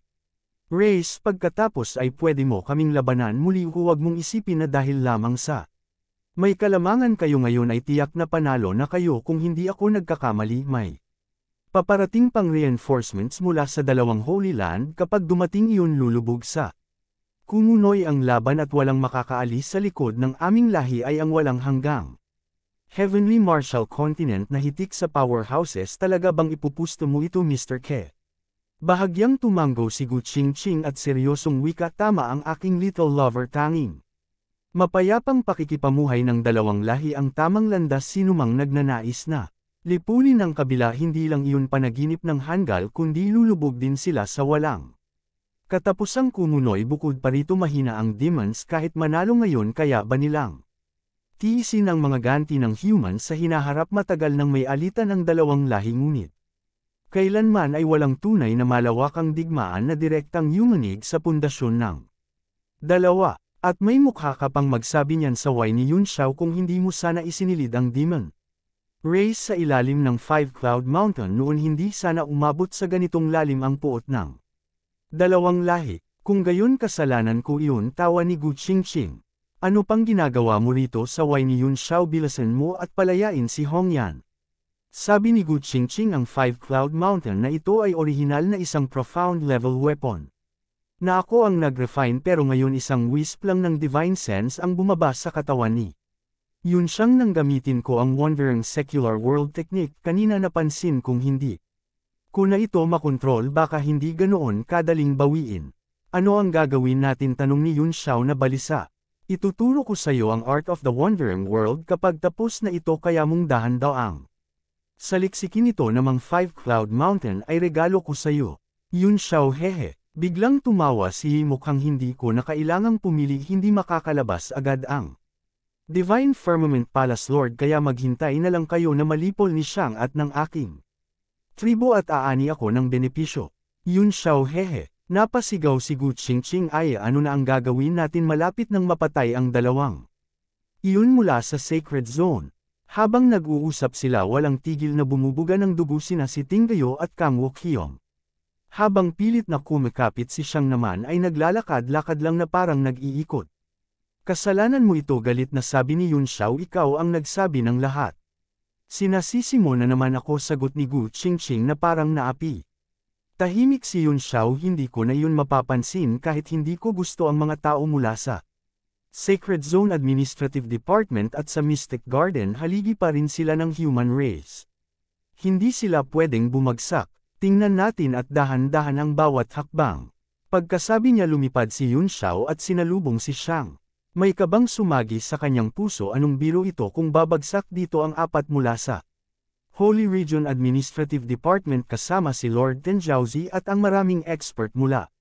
Race pagkatapos ay pwede mo kaming labanan muli huwag mong isipin na dahil lamang sa may kalamangan kayo ngayon ay tiyak na panalo na kayo kung hindi ako nagkakamali may paparating pang reinforcements mula sa dalawang Holy Land kapag dumating iyon lulubog sa kumunoy ang laban at walang makakaalis sa likod ng aming lahi ay ang walang hanggang Heavenly Martial Continent na hitik sa powerhouses talaga bang ipupusto mo ito Mr. Ke? Bahagyang tumanggo si Gu Qingqing at seryosong wika tama ang aking little lover tanging. Mapayapang pakikipamuhay ng dalawang lahi ang tamang landas sinumang nagnanais na. Lipunin ang kabila hindi lang iyon panaginip ng hanggal kundi lulubog din sila sa walang katapusang kumunoy bukod pa rito mahina ang demons kahit manalo ngayon kaya ba nilang tiisin ang mga ganti ng humans sa hinaharap matagal nang may alitan ng dalawang lahi ngunit. Kailanman ay walang tunay na malawakang digmaan na direktang humanig sa pundasyon ng dalawa, at may mukha ka pang magsabi niyan sa way ni Yun Xiao kung hindi mo sana isinilid ang Demon Race sa ilalim ng Five Cloud Mountain noon hindi sana umabot sa ganitong lalim ang puot ng dalawang lahi, kung gayon kasalanan ko iyon tawa ni Gu Qingqing. Ano pang ginagawa mo rito sa way ni Yun Xiao bilasan mo at palayain si Hongyan? Sabi ni Gu Qingqing ang Five Cloud Mountain na ito ay orihinal na isang profound level weapon. Na ako ang nag-refine pero ngayon isang wisp lang ng divine sense ang bumaba sa katawan ni. Yun siyang nang gamitin ko ang wandering secular world technique kanina napansin kung hindi. Kung na ito makontrol baka hindi ganoon kadaling bawiin. Ano ang gagawin natin tanong ni Yun Xiao na balisa. Ituturo ko sa iyo ang art of the wandering world kapag tapos na ito kaya mong dahan daw ang saliksikin ito namang Five Cloud Mountain ay regalo ko sa iyo. Yun Xiao hehe. Biglang tumawa si Yi mukhang hindi ko na kailangang pumili hindi makakalabas agad ang Divine Firmament Palace Lord kaya maghintay na lang kayo na malipol ni Xiang at ng aking Tribo at aani ako ng benepisyo. Yun Xiao hehe. Napasigaw si Gu Qingqing ay ano na ang gagawin natin malapit nang mapatay ang dalawang. Iyon mula sa Sacred Zone. Habang nag-uusap sila walang tigil na bumubuga ng dugo sina si Tinggayo at Kang Wokyong. Habang pilit na kumikapit si Xiang naman ay naglalakad-lakad lang na parang nag-iikot. Kasalanan mo ito galit na sabi ni Yun Xiao ikaw ang nagsabi ng lahat. Sinasisi mo na naman ako sagot ni Gu Qingqing na parang naapi. Tahimik si Yun Xiao hindi ko na yun mapapansin kahit hindi ko gusto ang mga tao mula sa Sacred Zone Administrative Department at sa Mystic Garden haligi pa rin sila ng human race. Hindi sila pwedeng bumagsak, tingnan natin at dahan-dahan ang bawat hakbang. Pagkasabi niya lumipad si Yun Xiao at sinalubong si Xiang. May kabang sumagi sa kanyang puso anong biro ito kung babagsak dito ang apat mula sa Holy Region Administrative Department kasama si Lord Tenjiaozi at ang maraming expert mula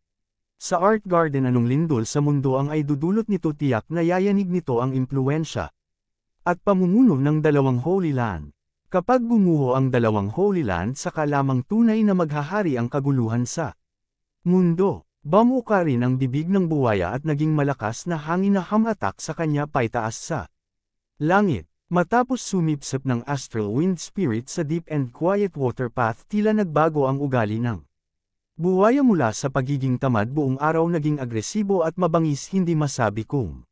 sa Art Garden anong lindol sa mundo ang ay dudulot nito tiyak na yayanig nito ang impluensya at pamumuno ng dalawang Holy Land. Kapag bumuho ang dalawang Holy Land saka lamang tunay na maghahari ang kaguluhan sa mundo. Bamuka rin ang bibig ng buwaya at naging malakas na hangin na hamatak sa kanya paitaas sa langit. Matapos sumipsip ng astral wind spirit sa deep and quiet water path tila nagbago ang ugali ng buwaya mula sa pagiging tamad buong araw naging agresibo at mabangis hindi masabi kung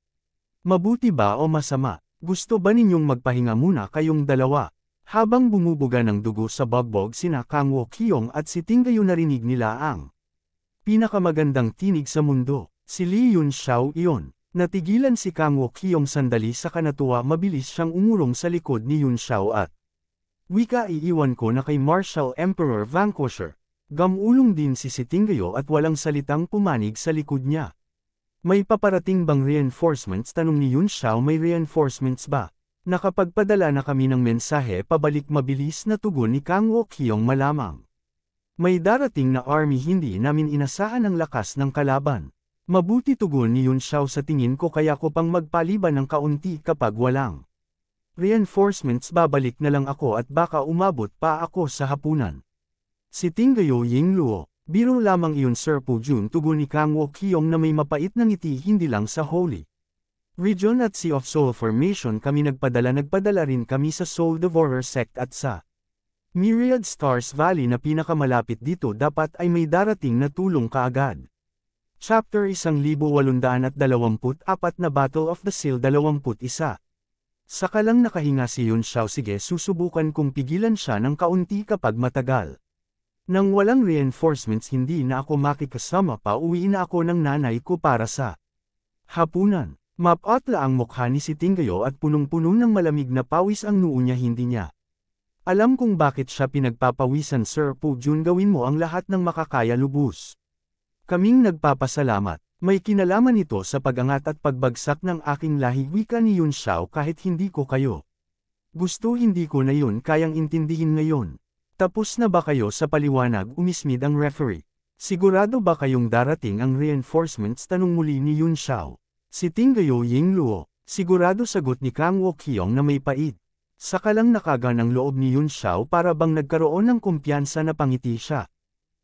mabuti ba o masama. Gusto ba ninyong magpahinga muna kayong dalawa? Habang bumubuga ng dugo sa bagbog sina Kang Wokyong at si Tinggayo narinig nila ang pinakamagandang tinig sa mundo. Si Li Yun Xiao iyon. Natigilan si Kang Wokyong sandali sa kanatuwa mabilis siyang umurong sa likod ni Yun Xiao at wika iiwan ko na kay Martial Emperor Vanquisher. Gamulong din si Tinggayo at walang salitang pumanig sa likod niya. May paparating bang reinforcements? Tanong ni Yun Xiao. May reinforcements ba? Nakapagpadala na kami ng mensahe pabalik mabilis na tugon ni Kang Wokyong malamang. May darating na army hindi namin inasahan ang lakas ng kalaban. Mabuti tugon ni Yun Xiao sa tingin ko kaya ko pang magpaliban ng kaunti kapag walang reinforcements babalik na lang ako at baka umabot pa ako sa hapunan. Si Tinggayo Yingluo, biro lamang iyon Sir Po Jun tugon ni Kang Wokyong na may mapait na ngiti hindi lang sa Holy Region at Sea of Soul Formation kami nagpadala rin kami sa Soul Devourer Sect at sa Myriad Stars Valley na pinakamalapit dito dapat ay may darating na tulong kaagad. Chapter 1824 na Battle of the Seal 21. Saka lang nakahinga si Yun Xiao sige susubukan kong pigilan siya ng kaunti kapag matagal. Nang walang reinforcements hindi na ako makikasama pa uwi na ako ng nanay ko para sa hapunan. Mapatla ang mukha ni si Tinggayo at punong-puno ng malamig na pawis ang noo niya hindi niya alam kung bakit siya pinagpapawisan Sir Po Jun gawin mo ang lahat ng makakaya lubos. Kaming nagpapasalamat, may kinalaman ito sa pag-angat at pagbagsak ng aking lahi wika ni Yun Xiao kahit hindi ko kayo. Gusto hindi ko na yun kayang intindihin ngayon. Tapos na ba kayo sa paliwanag umismid ang referee? Sigurado ba kayong darating ang reinforcements tanong muli ni Yun Xiao? Si Tinggayo Yingluo, sigurado sagot ni Kang Wokyong na may pait. Saka lang nakagan ang loob ni Yun Xiao para bang nagkaroon ng kumpiyansa na pangiti siya.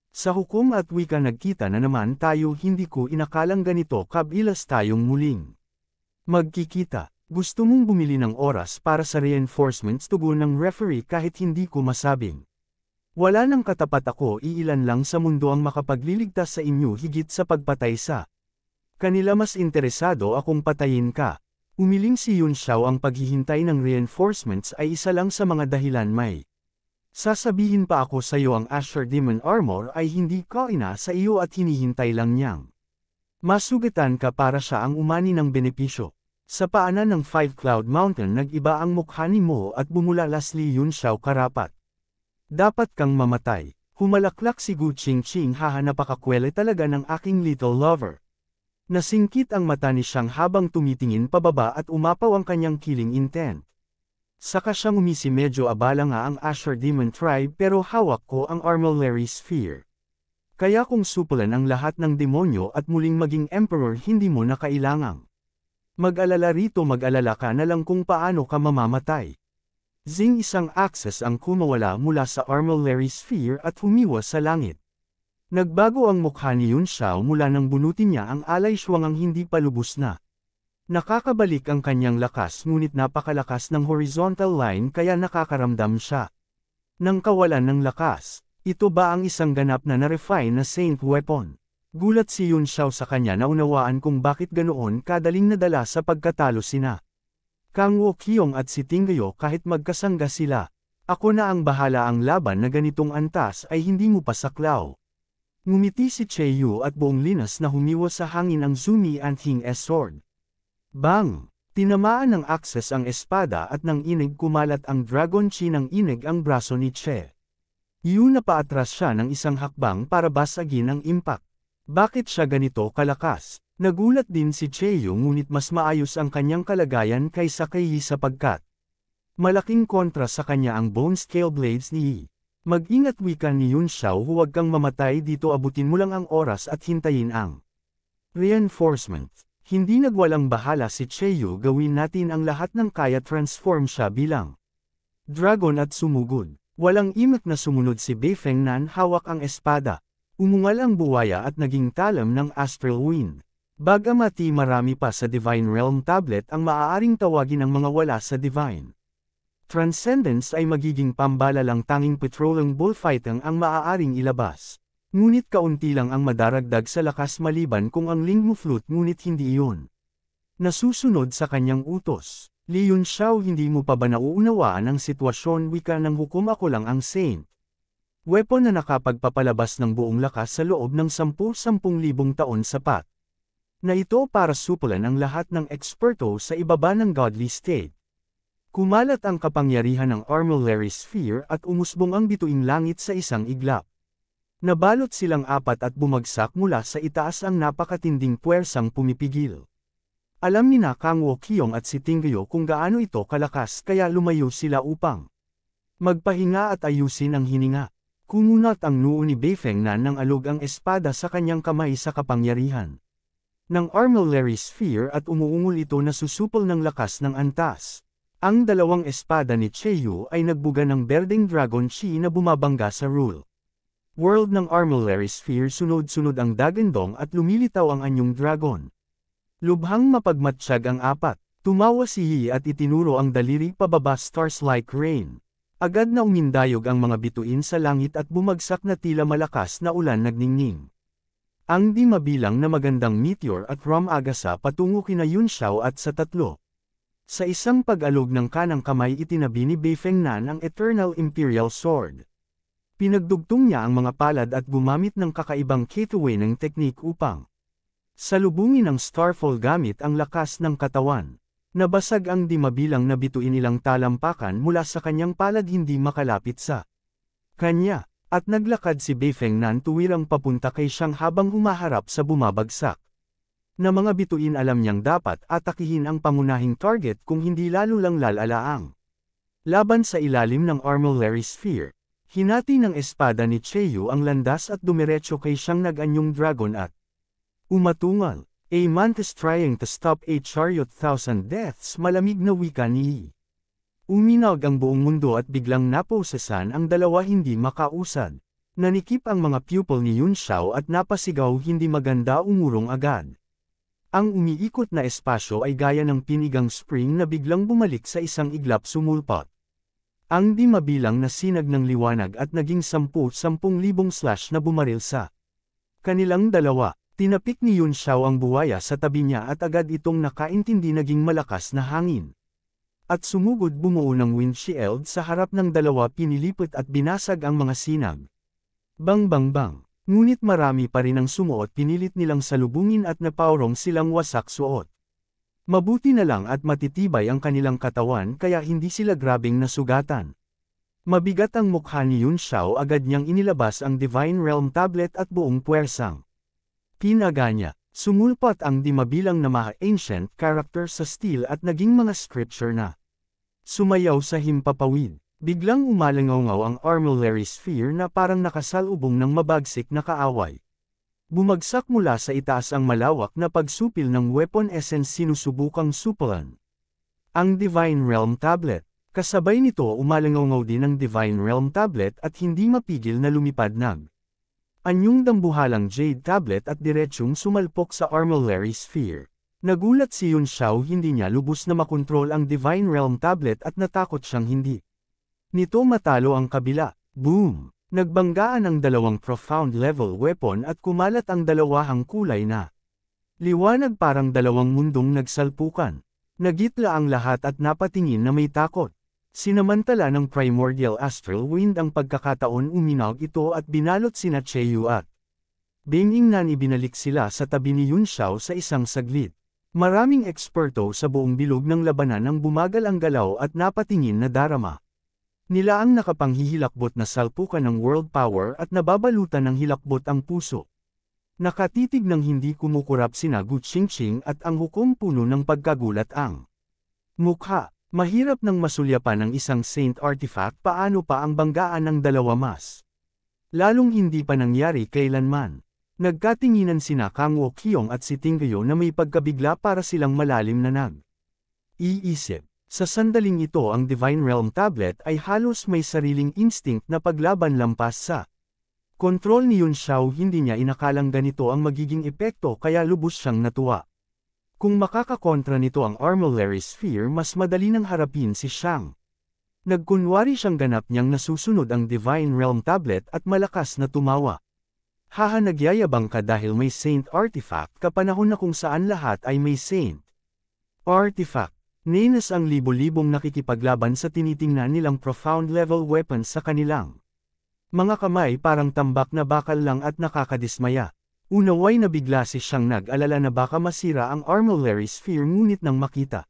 Sa hukom at wika nagkita na naman tayo hindi ko inakalang ganito kabilas tayong muling magkikita. Gusto mong bumili ng oras para sa reinforcements tugon ng referee kahit hindi ko masabing. Wala nang katapat ako iilan lang sa mundo ang makapagliligtas sa inyo higit sa pagpatay sa kanila mas interesado akong patayin ka. Umiling si Yun Xiao ang paghihintay ng reinforcements ay isa lang sa mga dahilan may sasabihin pa ako sa iyo ang Asher Demon Armor ay hindi kaina sa iyo at hinihintay lang niyang masugatan ka para siya ang umani ng benepisyo. Sa paanan ng Five Cloud Mountain nag-iba ang mukha ni Mo at bumulalas li Yun Xiao karapat. Dapat kang mamatay. Humalaklak si Gu Qingqing haha napakakwela talaga ng aking little lover. Nasingkit ang mata ni Xiang habang tumitingin pababa at umapaw ang kanyang killing intent. Saka siyang umisi medyo abala nga ang Asher Demon Tribe pero hawak ko ang Armillary Sphere. Kaya kung supulan ang lahat ng demonyo at muling maging Emperor hindi mo na kailangang mag-alala rito mag-alala ka na lang kung paano ka mamamatay. Zing isang access ang kumawala mula sa armillary sphere at humiwas sa langit. Nagbago ang mukha ni Yun Xiao mula nang bunutin niya ang alay shuangang hindi pa lubos na. Nakakabalik ang kanyang lakas ngunit napakalakas ng horizontal line kaya nakakaramdam siya nang kawalan ng lakas. Ito ba ang isang ganap na na-refine na Saint Weapon? Gulat si Yun Xiao sa kanya na unawaan kung bakit ganoon kadaling nadala sa pagkatalo sina Kang Wo-kyong at si Tinggayo kahit magkasangga sila. Ako na ang bahala, ang laban na ganitong antas ay hindi mo pa saklaw. Ngumiti si Cheyu at buong linas na humiwas sa hangin ang Zumi Anting S sword. Bang! Tinamaan ng akses ang espada at nang inig kumalat ang Dragon Chi ng inig ang braso ni Che. Yu na paatras siya ng isang hakbang para basagin ang impact. Bakit siya ganito kalakas? Nagulat din si Cheyu ngunit mas maayos ang kanyang kalagayan kaysa kay Yi sapagkat malaking kontra sa kanya ang bone scale blades ni Yi. Mag-ingat, wika ni Yun Xiao, huwag kang mamatay dito, abutin mo lang ang oras at hintayin ang reinforcement. Hindi nagwalang bahala si Cheyu, gawin natin ang lahat ng kaya, transform siya bilang dragon at sumugod. Walang imik na sumunod si Beifeng Nan, hawak ang espada. Umungal ang buwaya at naging talam ng astral wind. Bagamati marami pa sa Divine Realm Tablet ang maaaring tawagin ng mga wala sa Divine Transcendence ay magiging pambala lang, tanging petroleum bullfighting ang maaaring ilabas. Ngunit kaunti lang ang madaragdag sa lakas maliban kung ang Lingmu Flute, ngunit hindi iyon nasusunod sa kanyang utos. Li Yun Xiao, hindi mo pa ba nauunawaan ang sitwasyon? Wika ng hukom, ako lang ang Saint Weapon na nakapagpapalabas ng buong lakas sa loob ng 10,000 taon, sapat na ito para supulan ang lahat ng eksperto sa ibaba ng godly state. Kumalat ang kapangyarihan ng armillary sphere at umusbong ang bituing langit sa isang iglap. Nabalot silang apat at bumagsak mula sa itaas ang napakatinding puwersang pumipigil. Alam ni na Kang Wo-kyong at si Tinggayo kung gaano ito kalakas kaya lumayo sila upang magpahinga at ayusin ang hininga. Kumunat ang noo ni Beifeng Nan ng alog ang espada sa kanyang kamay sa kapangyarihan ng armillary sphere at umuungol ito na susupol ng lakas ng antas. Ang dalawang espada ni Cheyu ay nagbuga ng berdeng Dragon Chi na bumabangga sa rule world ng armillary sphere. Sunod-sunod ang dagandong at lumilitaw ang anyong dragon. Lubhang mapagmatsyag ang apat. Tumawa si Yi at itinuro ang daliri pababa, stars like rain. Agad na umindayog ang mga bituin sa langit at bumagsak na tila malakas na ulan nagningning. Ang di mabilang na magandang meteor at Ram-agasa patungo kina Yun Xiao at sa tatlo. Sa isang pag-alog ng kanang kamay, itinabi ni Beifeng Nan ang Eternal Imperial Sword. Pinagdugtong niya ang mga palad at gumamit ng kakaibang K2 ng teknik upang salubungin ang Starfall gamit ang lakas ng katawan. Nabasag ang di mabilang na bituin, ilang talampakan mula sa kanyang palad hindi makalapit sa kanya, at naglakad si Beifeng Nan tuwirang papunta kay siyang habang humaharap sa bumabagsak na mga bituin. Alam niyang dapat atakihin ang pangunahing target kung hindi lalo lang lalalaang laban sa ilalim ng armillary sphere. Hinati ng espada ni Cheyu ang landas at dumiretso kay siyang nag-anyong dragon at umatungal. A mantis trying to stop a chariot, 1,000 deaths, malamig na wika ni Yi. Uminag ang buong mundo at biglang naposesan ang dalawa, hindi makausad. Nanikip ang mga pupil ni Yun Xiao at napasigaw, hindi maganda, umurong agad. Ang umiikot na espasyo ay gaya ng pinigang spring na biglang bumalik sa isang iglap, sumulpot. Ang di mabilang na sinag ng liwanag at naging 10,000 slash na bumaril sa kanilang dalawa. Tinapik ni Yun Xiao ang buwaya sa tabi niya at agad itong nakaintindi, naging malakas na hangin. At sumugod, bumuo ng windshield sa harap ng dalawa, pinilipot at binasag ang mga sinag. Bang bang bang. Ngunit marami pa rin ang sumuot, pinilit nilang salubungin at napaurong silang wasak suot. Mabuti na lang at matitibay ang kanilang katawan kaya hindi sila grabeng nasugatan. Mabigat ang mukha ni Yun Xiao, agad niyang inilabas ang Divine Realm Tablet at buong puwersang pinaganya. Sumulpot ang di mabilang na mga ancient character sa steel at naging mga scripture na sumayaw sa himpapawid. Biglang umalangaw ang armillary sphere na parang nakasalubong ng mabagsik na kaaway. Bumagsak mula sa itaas ang malawak na pagsupil ng weapon essence, sinusubukang supulan ang Divine Realm Tablet. Kasabay nito umalangaw din ang Divine Realm Tablet at hindi mapigil na lumipad anyong dambuhalang Jade Tablet at diretsyong sumalpok sa Armillary Sphere. Nagulat si Yun Xiao, hindi niya lubos na makontrol ang Divine Realm Tablet at natakot siyang hindi nito matalo ang kabila. Boom! Nagbanggaan ang dalawang profound level weapon at kumalat ang dalawahang kulay na liwanag, parang dalawang mundong nagsalpukan. Nagitla ang lahat at napatingin na may takot. Sinamantala ng Primordial Astral Wind ang pagkakataon, uminag ito at binalot sina Cheyu at Bing Nan. Ibinalik sila sa tabi ni Yun Xiao sa isang saglit. Maraming eksperto sa buong bilog ng labanan ang bumagal ang galaw at napatingin na darama nila ang nakapanghihilakbot na salpukan ng world power at nababalutan ng hilakbot ang puso. Nakatitig ng hindi kumukurap sina Gu Qingqing at ang hukom, puno ng pagkagulat ang mukha. Mahirap nang masulyapan ng isang Saint Artifact, paano pa ang banggaan ng dalawa mas lalong hindi pa nangyari kailanman. Nagkatinginan sina Kang Wokyong at si Tingyo na may pagkabigla, para silang malalim na iisip. Sa sandaling ito ang Divine Realm Tablet ay halos may sariling instinct na paglaban lampas sa kontrol ni Yun Xiao. Hindi niya inakalang ganito ang magiging epekto, kaya lubos siyang natuwa. Kung makakakontra nito ang Armillary Sphere, mas madali nang harapin si Xiang. Nagkunwari siyang ganap niyang nasusunod ang Divine Realm Tablet at malakas na tumawa. Haha, nagyayabang ka dahil may Saint Artifact, kapanahon na kung saan lahat ay may Saint Artifact. Nainas ang libo-libong nakikipaglaban sa tinitingnan nilang profound level weapons sa kanilang mga kamay, parang tambak na bakal lang at nakakadismaya. Unaway na bigla si Xiang, nag-alala na baka masira ang Armillary Sphere, ngunit nang makita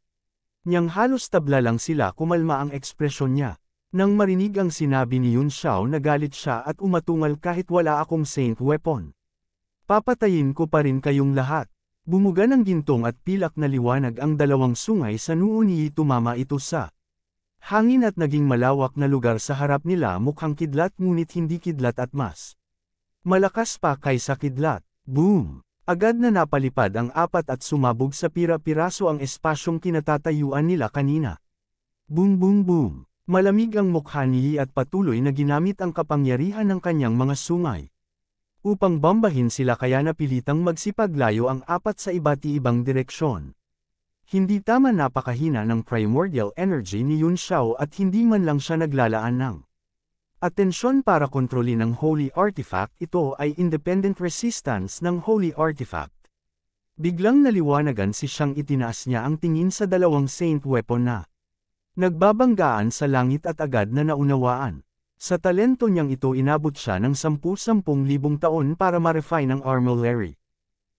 niyang halos tabla lang sila, kumalma ang ekspresyon niya. Nang marinig ang sinabi ni Yun Xiao, nagalit siya at umatungal, kahit wala akong Saint Weapon, papatayin ko pa rin kayong lahat. Bumuga ng gintong at pilak na liwanag ang dalawang sungay sa noo ni Yi. Tumama ito sa hangin at naging malawak na lugar sa harap nila, mukhang kidlat ngunit hindi kidlat at mas malakas pa kaysa kidlat. Boom! Agad na napalipad ang apat at sumabog sa pira-piraso ang espasyong kinatatayuan nila kanina. Boom boom boom! Malamig ang mukha ni Yi at patuloy na ginamit ang kapangyarihan ng kanyang mga sungay upang bambahin sila, kaya napilitang magsipaglayo ang apat sa iba't ibang direksyon. Hindi tama, napakahina ng primordial energy ni Yun Xiao at hindi man lang siya naglalaan ng atensyon para kontrolin ang Holy Artifact. Ito ay independent resistance ng Holy Artifact. Biglang naliwanagan si Xiang, itinaas niya ang tingin sa dalawang Saint Weapon na nagbabanggaan sa langit at agad na naunawaan. Sa talento niyang ito, inabot siya ng 10,000 taon para ma-refine ang Armillary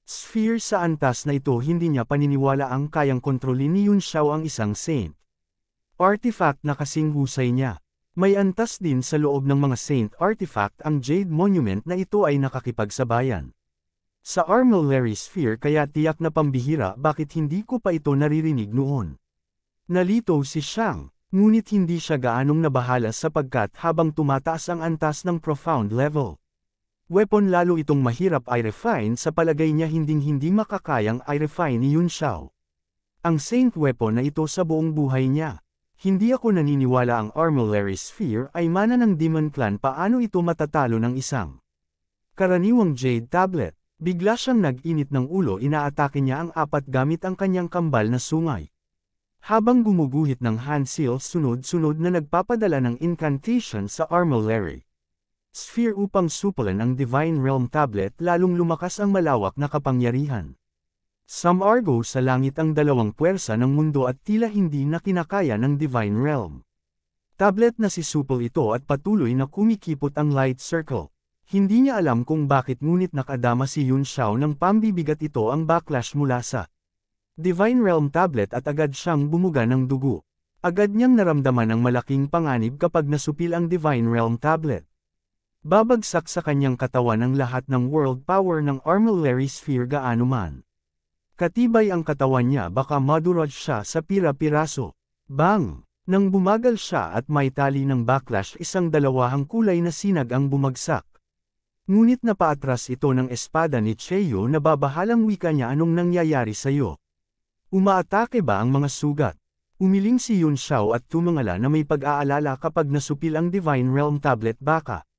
Sphere. Sa antas na ito, hindi niya paniniwala ang kayang kontrolin ni Yun Xiao ang isang Saint Artifact na kasing husay niya. May antas din sa loob ng mga Saint Artifact ang Jade Monument na ito ay nakakipagsabayan sa Armillary Sphere, kaya tiyak na pambihira, bakit hindi ko pa ito naririnig noon. Nalito si Xiang, ngunit hindi siya gaanong nabahala sapagkat habang tumataas ang antas ng profound level weapon, lalo itong mahirap i-refine. Sa palagay niya, hinding-hindi makakayang i-refine ni Yun Xiao ang Saint Weapon na ito sa buong buhay niya. Hindi ako naniniwala ang Armillary Sphere ay mana ng Demon Clan. Paano ito matatalo ng isang karaniwang Jade Tablet? Bigla siyang nag-init ng ulo, inaatake niya ang apat gamit ang kanyang kambal na sungay. Habang gumuguhit ng hand seals sunod-sunod na nagpapadala ng incantation sa Armillary Sphere upang supulan ang Divine Realm Tablet, lalong lumakas ang malawak na kapangyarihan. Sumargo sa langit ang dalawang puwersa ng mundo at tila hindi na kinakaya ng Divine Realm Tablet na sisupol ito at patuloy na kumikipot ang Light Circle. Hindi niya alam kung bakit, ngunit nakadama si Yun Xiao ng pambibigat ito ang backlash mula sa Divine Realm Tablet at agad siyang bumuga ng dugo. Agad niyang naramdaman ang malaking panganib kapag nasupil ang Divine Realm Tablet. Babagsak sa kanyang katawan ang lahat ng world power ng Armillary Sphere, gaano man katibay ang katawan niya, baka madurog siya sa pira-piraso. Bang! Nang bumagal siya at may tali ng backlash, isang dalawahang kulay na sinag ang bumagsak. Ngunit napaatras ito ng espada ni Cheyu na babahalang wika niya, anong nangyayari sa'yo? Umaatake ba ang mga sugat? Umiling si Yun Xiao at tumangala na may pag-aalala kapag nasupil ang Divine Realm tablet baka.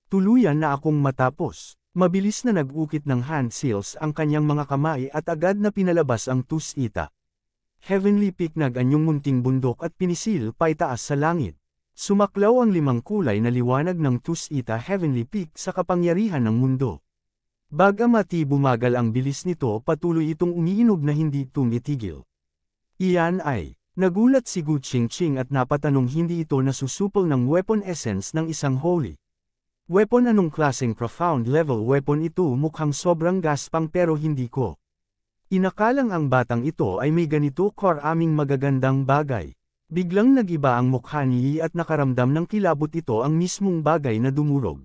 Tuluyan na akong matapos. Mabilis na nag-ukit ng hand seals ang kanyang mga kamay at agad na pinalabas ang tusita. Heavenly Peak nag-anyong munting bundok at pinisil paitaas sa langit. Sumaklaw ang 5 kulay na liwanag ng tusita Heavenly Peak sa kapangyarihan ng mundo. Bagamati bumagal ang bilis nito, patuloy itong umiinog na hindi tumitigil. Iyan ay, nagulat si Gu Qingqing at napatanong hindi ito nasusupol ng weapon essence ng isang holy weapon. Anong klaseng profound level weapon ito? Mukhang sobrang gaspang pero hindi ko inakalang ang batang ito ay may ganito karaming magagandang bagay. Biglang nag-iba ang mukha ni Yi at nakaramdam ng kilabot ito ang mismong bagay na dumurog.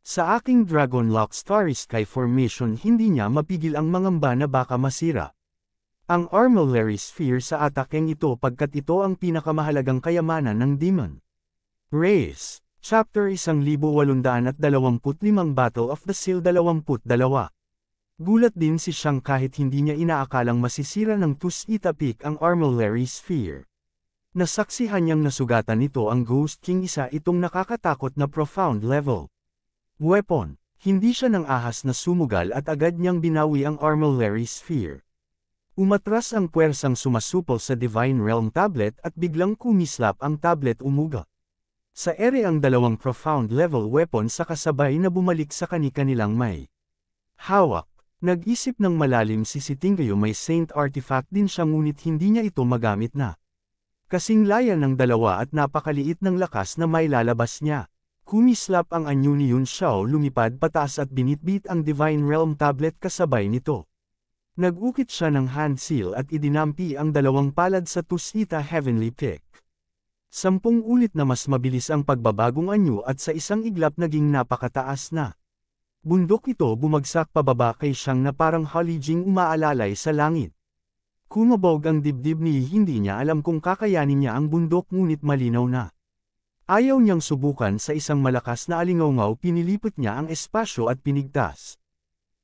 Sa aking Dragon Lock Starry Sky Formation hindi niya mapigil ang mangamba na baka masira ang Armillary Sphere sa atakeng ito pagkat ito ang pinakamahalagang kayamanan ng Demon Race. Chapter 1825 Battle of the Seal 22. Gulat din si Shang kahit hindi niya inaakalang masisira ng Tusita Peak ang Armillary Sphere. Nasaksihan niyang nasugatan nito ang Ghost King, isa itong nakakatakot na profound level weapon. Hindi siya nang ahas na sumugal at agad niyang binawi ang Armillary Sphere. Umatras ang puwersang sumasupol sa Divine Realm tablet at biglang kumislap ang tablet, umuga sa ere ang 2 profound level weapon sa kasabay na bumalik sa kani-kanilang may hawak. Nag-isip ng malalim si Sitingayo, may Saint Artifact din siya ngunit hindi niya ito magamit na kasing laya ng dalawa at napakaliit ng lakas na may lalabas niya. Kumislap ang anyo ni Yun Xiao, lumipad pataas at binitbit ang Divine Realm tablet kasabay nito. Nag-ukit siya ng hand seal at idinampi ang 2 palad sa Tusita Heavenly Peak. 10 ulit na mas mabilis ang pagbabagong anyo at sa isang iglap naging napakataas na bundok ito bumagsak pababa kay Shang na parang halijing umaalalay sa langit. Kumabog ang dibdib ni, hindi niya alam kung kakayanin niya ang bundok ngunit malinaw na ayaw niyang subukan. Sa isang malakas na alingawngaw pinilipot niya ang espasyo at pinigtas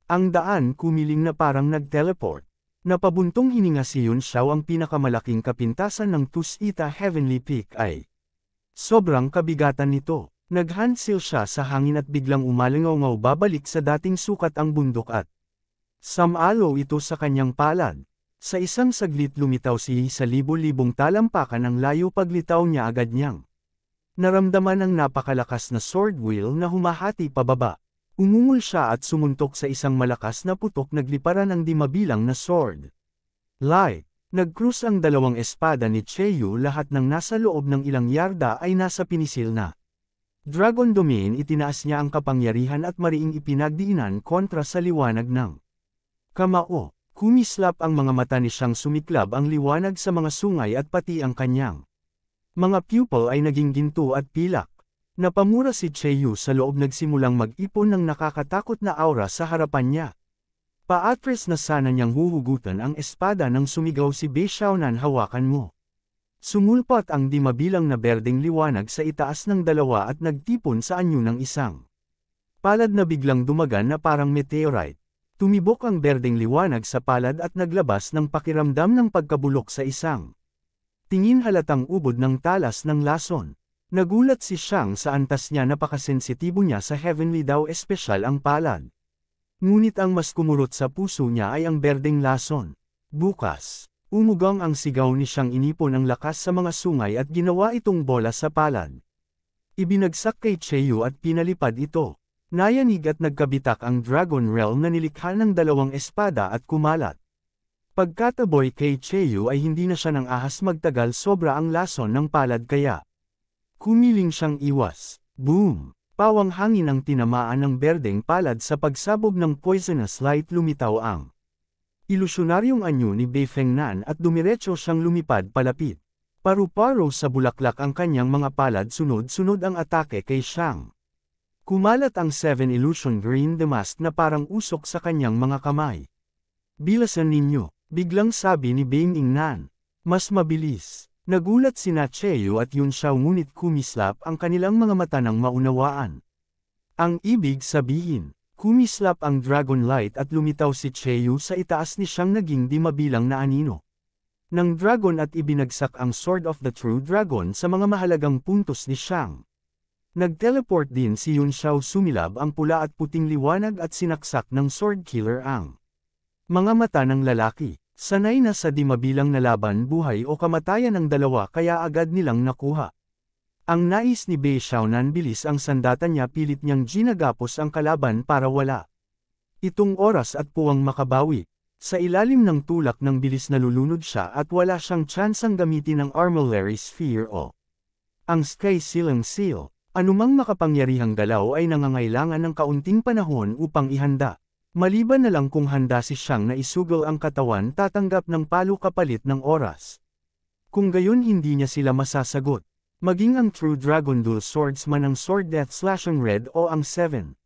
ang daan, kumiling na parang nag-teleport. Napabuntong hininga si Yun Xiao. Ang pinakamalaking kapintasan ng Tusita Heavenly Peak ay sobrang kabigatan nito. Nag-handseal siya sa hangin at biglang umalingawngaw babalik sa dating sukat ang bundok at samalo ito sa kanyang palad. Sa isang saglit lumitaw si Yi sa libo-libong talampakan. Ang layo paglitaw niya agad niyang naramdaman ang napakalakas na sword wheel na humahati pababa. Umungol siya at sumuntok sa isang malakas na putok, nagliparan ang 5 bilang na sword light. Nag-cruise ang 2 espada ni Cheyu, lahat ng nasa loob ng ilang yarda ay nasa pinisil na Dragon Domain. Itinaas niya ang kapangyarihan at mariing ipinagdiinan kontra sa liwanag ng kamao. Kumislap ang mga mata ni Shang, sumiklab ang liwanag sa mga sungay at pati ang kanyang mga pupil ay naging ginto at pilak. Napamura si Cheyu sa loob, nagsimulang mag-ipon ng nakakatakot na aura sa harapan niya. Paatres na sana niyang huhugutan ang espada nang sumigaw si Bei Xiaonan, hawakan mo. Sumulpat ang 5 bilang na berdeng liwanag sa itaas ng 2 at nagtipon sa anyo ng isang palad na biglang dumagan na parang meteorite. Tumibok ang berdeng liwanag sa palad at naglabas ng pakiramdam ng pagkabulok sa isang tingin halatang ubod ng talas ng lason. Nagulat si Shang sa antas niya, napakasensitibo niya sa Heavenly daw, espesyal ang palad. Ngunit ang mas kumurot sa puso niya ay ang berdeng lason. Bukas, umugang ang sigaw ni Shang, inipon ang lakas sa mga sungay at ginawa itong bola sa palad. Ibinagsak kay Cheyu at pinalipad ito. Nayanig at nagkabitak ang Dragon Realm na nilikha ng 2 espada at kumalat. Pagkataboy kay Cheyu ay hindi na siya nang ahas magtagal, sobra ang lason ng palad kaya kumiling siyang iwas. Boom! Pawang hangin ang tinamaan ng berdeng palad. Sa pagsabog ng poisonous light lumitaw ang ilusyonaryong anyo ni Bei Fengnan at dumiretso siyang lumipad palapit. Paru-paro sa bulaklak ang kanyang mga palad, sunod-sunod ang atake kay Shang. Kumalat ang 7 illusion green damask na parang usok sa kanyang mga kamay. Bilasan ninyo, biglang sabi ni Bei Mingnan. Mas mabilis. Nagulat sina Cheyu at Yun Xiao ngunit kumislap ang kanilang mga mata nang maunawaan ang ibig sabihin. Kumislap ang Dragon Light at lumitaw si Cheyu sa itaas ni Shang, naging 5 bilang na anino. ng dragon at ibinagsak ang Sword of the True Dragon sa mga mahalagang puntos ni Shang. Nag-teleport din si Yun Xiao, sumilab ang pula at puting liwanag at sinaksak ng Sword Killer ang mga mata ng lalaki. Sanay na sa di mabilang na laban, buhay o kamatayan ng dalawa, kaya agad nilang nakuha. Ang nais ni Bei Xiaonan, bilis ang sandata niya, pilit niyang ginagapos ang kalaban para wala itong oras at puwang makabawi. Sa ilalim ng tulak ng bilis nalulunod siya at wala siyang tsansang gamitin ang Armillary Sphere o ang Sky Sealing Seal. Anumang makapangyarihang galaw ay nangangailangan ng kaunting panahon upang ihanda. Maliban na lang kung handa si Shang na isugal ang katawan, tatanggap ng palo kapalit ng oras. Kung gayon, hindi niya sila masasagot. Maging ang True Dragon Dual Swordsman, ang Sword Death Slashing Red o ang 7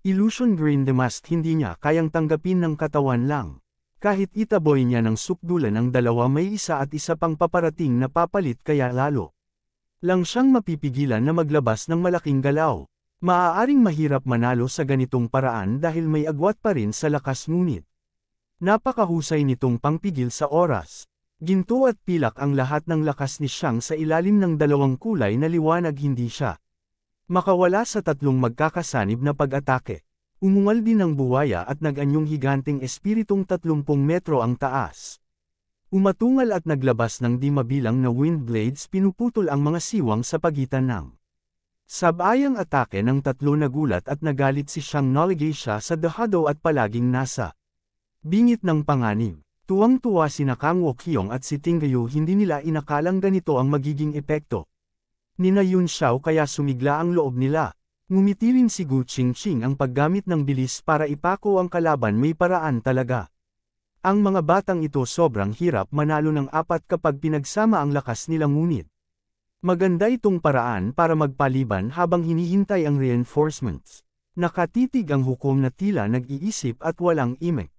Illusion Green Damask, hindi niya kayang tanggapin ng katawan lang. Kahit itaboy niya ng sukdulan ang dalawa, may isa at isa pang paparating na papalit, kaya lalo lang siyang mapipigilan na maglabas ng malaking galaw. Maaaring mahirap manalo sa ganitong paraan dahil may agwat pa rin sa lakas, ngunit napakahusay nitong pangpigil sa oras. Ginto at pilak ang lahat ng lakas ni Shang sa ilalim ng dalawang kulay na liwanag, hindi siya makawala sa tatlong magkakasanib na pag-atake. Umungal din ang buwaya at nag-anyong higanteng espiritong 30 metro ang taas. Umatungal at naglabas ng di mabilang na wind blades, pinuputol ang mga siwang sa pagitan ng sabayang atake ng tatlo. Nagulat at nagalit si Shang, naligay siya sa dahado at palaging nasa bingit ng panganib. Tuwang-tuwa sina Kang Wokyong at si Tinggayu, hindi nila inakalang ganito ang magiging epekto ni na Yun Xiao, kaya sumigla ang loob nila. Ngumiti rin si Gu Qingqing, ang paggamit ng bilis para ipako ang kalaban, may paraan talaga. Ang mga batang ito sobrang hirap manalo ng apat kapag pinagsama ang lakas nila, ngunit maganda itong paraan para magpaliban habang hinihintay ang reinforcements. Nakatitig ang hukom na tila nag-iisip at walang imek.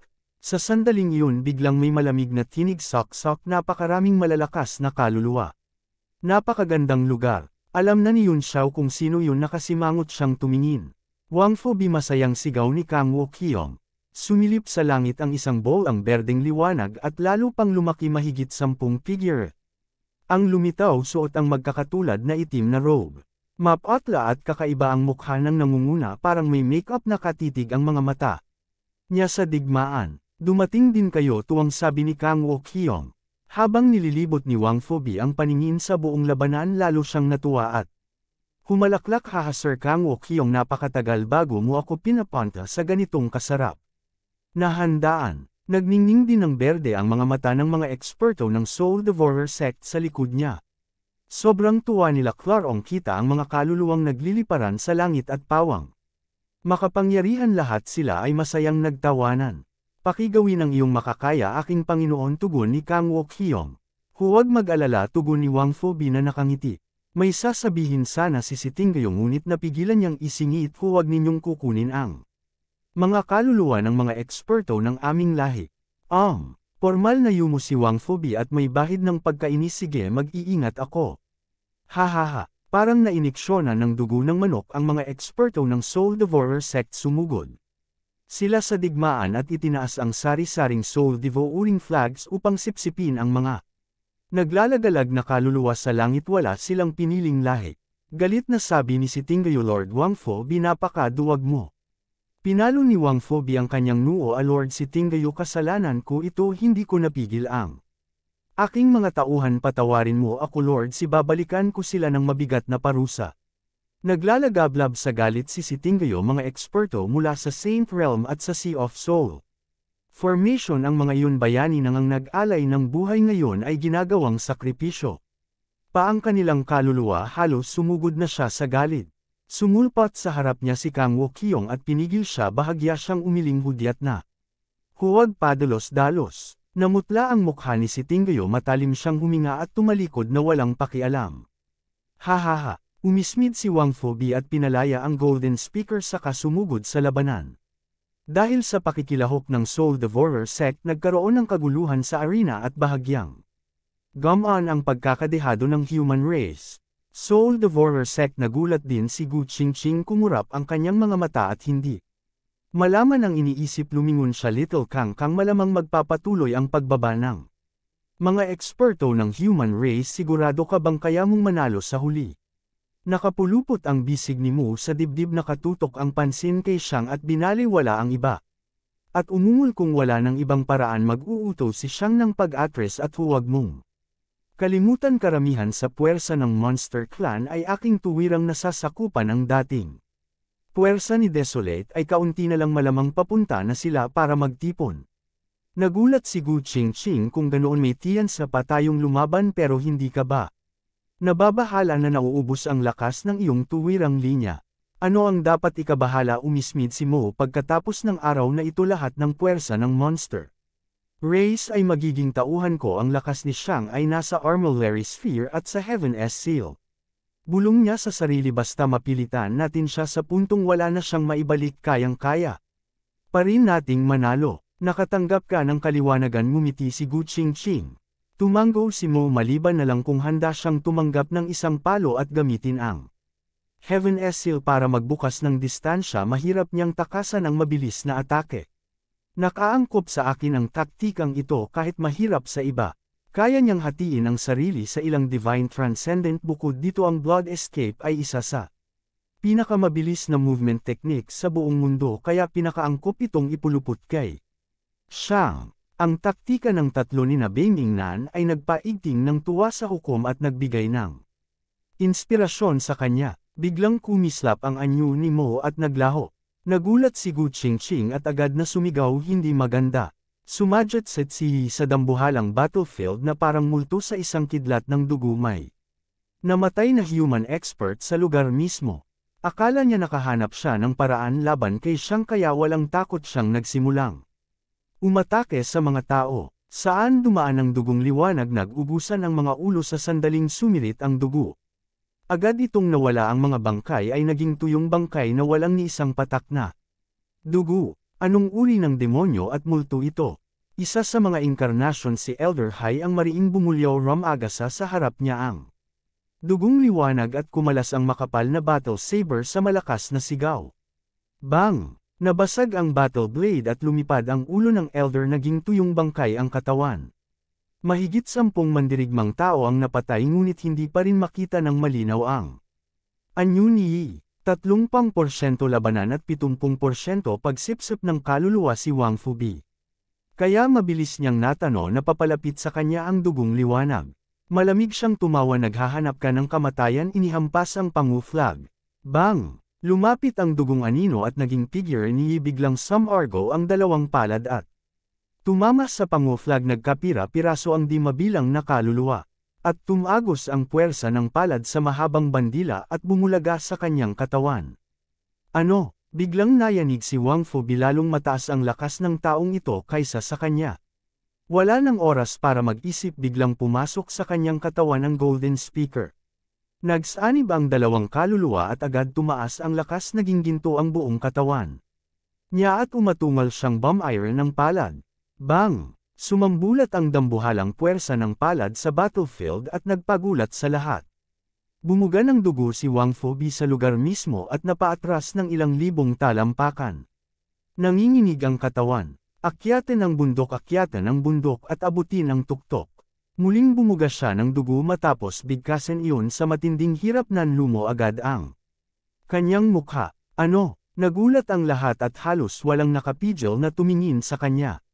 Sa sandaling iyon, biglang may malamig na tinig, sok-sok, napakaraming malalakas na kaluluwa. Napakagandang lugar. Alam na ni Yun Xiao kung sino yun, nakasimangot siyang tumingin. Wang Fubi, masayang sigaw ni Kang Wokyong. Sumilip sa langit ang isang ball, ang berdeng liwanag, at lalo pang lumaki, mahigit 10 figure. Ang lumitaw, suot ang magkakatulad na itim na robe. Mapatla at kakaiba ang mukha ng nangunguna, parang may makeup, nakatitig ang mga mata niya sa digmaan. Dumating din kayo, tuwang sabi ni Kang Wokyong. Habang nililibot ni Wang Fubi ang paningin sa buong labanan, lalo siyang natuwa at humalaklak. Haha Sir Kang Wokyong, napakatagal bago mo ako pinapunta sa ganitong kasarap na handaan. Nagningning din ng berde ang mga mata ng mga eksperto ng Soul Devourer sect sa likod niya. Sobrang tuwa nila Clarong kita ang mga kaluluwang nagliliparan sa langit at pawang makapangyarihan, lahat sila ay masayang nagtawanan. Pakigawin ang iyong makakaya, aking Panginoon, tugon ni Kang Wokyong. Huwag mag-alala, tugon ni Wang Fubi na nakangiti. May sasabihin sana si Tinggayu, ngunit napigilan niyang isingit. Huwag ninyong kukunin ang mga kaluluwa ng mga eksperto ng aming lahi. Formal na yumo si Wang Fubi at may bahid ng pagkainis. Sige, mag-iingat ako. Hahaha, parang nainiksyonan ng dugo ng manok ang mga eksperto ng Soul Devourer sect, sumugod sila sa digmaan at itinaas ang sari-saring Soul Devouring flags upang sipsipin ang mga naglalagalag na kaluluwa sa langit. Wala silang piniling lahi. Galit na sabi ni si Tinggayu, Lord Wang Fubi, napaka-duwag mo. Pinalo ni Wang Fubi ang kanyang noo. Lord si Tinggayu, kasalanan ko ito, hindi ko napigil ang aking mga tauhan, patawarin mo ako Lord, si babalikan ko sila ng mabigat na parusa. Naglalagablab sa galit si Tinggayu, mga eksperto mula sa Saint Realm at sa Sea of Soul Formation. Ang mga iyon, bayani nang ang nag-alay ng buhay ngayon ay ginagawang sakripisyo. Paang kanilang kaluluwa, halos sumugod na siya sa galit. Sumulpat sa harap niya si Kang Wokyong at pinigil siya, bahagya siyang umiling, hudyat na huwag padalos-dalos. Namutla ang mukha ni si Tinggayu, matalim siyang huminga at tumalikod na walang pakialam. Hahaha. Umismid si Wang Fubi at pinalaya ang Golden Speaker, saka sumugod sa labanan. Dahil sa pakikilahok ng Soul Devourer sect, nagkaroon ng kaguluhan sa arena at bahagyang gumaan ang pagkakadehado ng human race. Soul Devourer sect, nagulat din si Gu Qingqing, kumurap ang kanyang mga mata at hindi malaman ang iniisip. Lumingon siya, Little Kang, malamang magpapatuloy ang pagbaba ng Mga eksperto ng human race, sigurado ka bang kaya mong manalo sa huli? Nakapulupot ang bisig ni Mu sa dibdib, nakatutok ang pansin kay Xiang at binaliwala ang iba. At umungol kung wala ng ibang paraan mag-uuto si Xiang ng pag-atres at huwag mong kalimutan, karamihan sa puwersa ng Monster Clan ay aking tuwirang nasasakupan ang dating puwersa ni Desolate ay kaunti na lang, malamang papunta na sila para magtipon. Nagulat si Gu Qingqing kung ganoon may tiyan sa patayong lumaban, pero hindi ka ba nababahala na nauubos ang lakas ng iyong tuwirang linya? Ano ang dapat ikabahala, umismid si Mo pagkatapos ng araw na ito. Lahat ng puwersa ng Monster Race ay magiging tauhan ko. Ang lakas ni Xiang ay nasa Armillary Sphere at sa Heaven-S Seal. Bulong niya sa sarili, basta mapilitan natin siya sa puntong wala na siyang maibalik, kayang-kaya pa rin nating manalo. Nakatanggap ka ng kaliwanagan, ngumiti si Gu Qingqing. Tumango si Mo, maliban na lang kung handa siyang tumanggap ng isang palo at gamitin ang Heaven-S Seal para magbukas ng distansya. Mahirap niyang takasan ang mabilis na atake. Nakaangkop sa akin ang taktikang ito kahit mahirap sa iba. Kaya niyang hatiin ang sarili sa ilang Divine Transcendent. Bukod dito, ang Blood Escape ay isa sa pinakamabilis na movement technique sa buong mundo, kaya pinakaangkop itong ipulupot kay Xiang. Ang taktika ng tatlo ni Binging Nan ay nagpaigting ng tuwa sa hukom at nagbigay ng inspirasyon sa kanya. Biglang kumislap ang anyo ni Mo at naglaho. Nagulat si Gu Qingqing at agad na sumigaw, hindi maganda. Sumadjat-set si sa dambuhalang battlefield na parang multo sa isang kidlat ng dugo. May namatay na human expert sa lugar mismo. Akala niya nakahanap siya ng paraan laban kay Xiang, kaya walang takot siyang nagsimulang umatake sa mga tao. Saan dumaan ang dugong liwanag, nag-ubusan ang mga ulo. Sa sandaling sumirit ang dugo, agad itong nawala. Ang mga bangkay ay naging tuyong bangkay na walang ni isang patak na dugo. Anong uri ng demonyo at multo ito? Isa sa mga inkarnasyon si Elder Hai, ang mariing bumulyaw Ramagasa. Sa harap niya ang dugong liwanag at kumalas ang makapal na battle saber sa malakas na sigaw. Bang! Nabasag ang battle blade at lumipad ang ulo ng Elder, naging tuyong bangkay ang katawan. Mahigit 10 mandirigmang tao ang napatay, ngunit hindi pa rin makita ng malinaw ang anyo ni Yi. 30% labanan at 70% pagsipsip ng kaluluwa si Wang Fubi. Kaya mabilis niyang natano na papalapit sa kanya ang dugong liwanag. Malamig siyang tumawa, naghahanap ka ng kamatayan, inihampas ang Pangu flag. Bang! Lumapit ang dugong anino at naging figure ni Yi. Biglang sumargo ang dalawang palad at tumama sa Pangu flag. Nagkapira-piraso ang di mabilang na kaluluwa. At tumagos ang puwersa ng palad sa mahabang bandila at bumulaga sa kanyang katawan. Ano? Biglang nayanig si Wang Fubi, lalong mataas ang lakas ng taong ito kaysa sa kanya. Wala ng oras para mag-isip, biglang pumasok sa kanyang katawan ang Golden Speaker. Nagsanib ang dalawang kaluluwa at agad tumaas ang lakas, naging ginto ang buong katawan niya at umatungal siyang bomb iron ng palad. Bang! Sumambulat ang dambuhalang puwersa ng palad sa battlefield at nagpagulat sa lahat. Bumuga ng dugo si Wang Fubi sa lugar mismo at napaatras ng ilang libong talampakan. Nanginginig ang katawan. Akyatin ang bundok at abutin ang tuktok. Muling bumuga siya ng dugo matapos bigkasin iyon sa matinding hirap, nanlumo agad ang kanyang mukha. Ano? Nagulat ang lahat at halos walang nakapigil na tumingin sa kanya.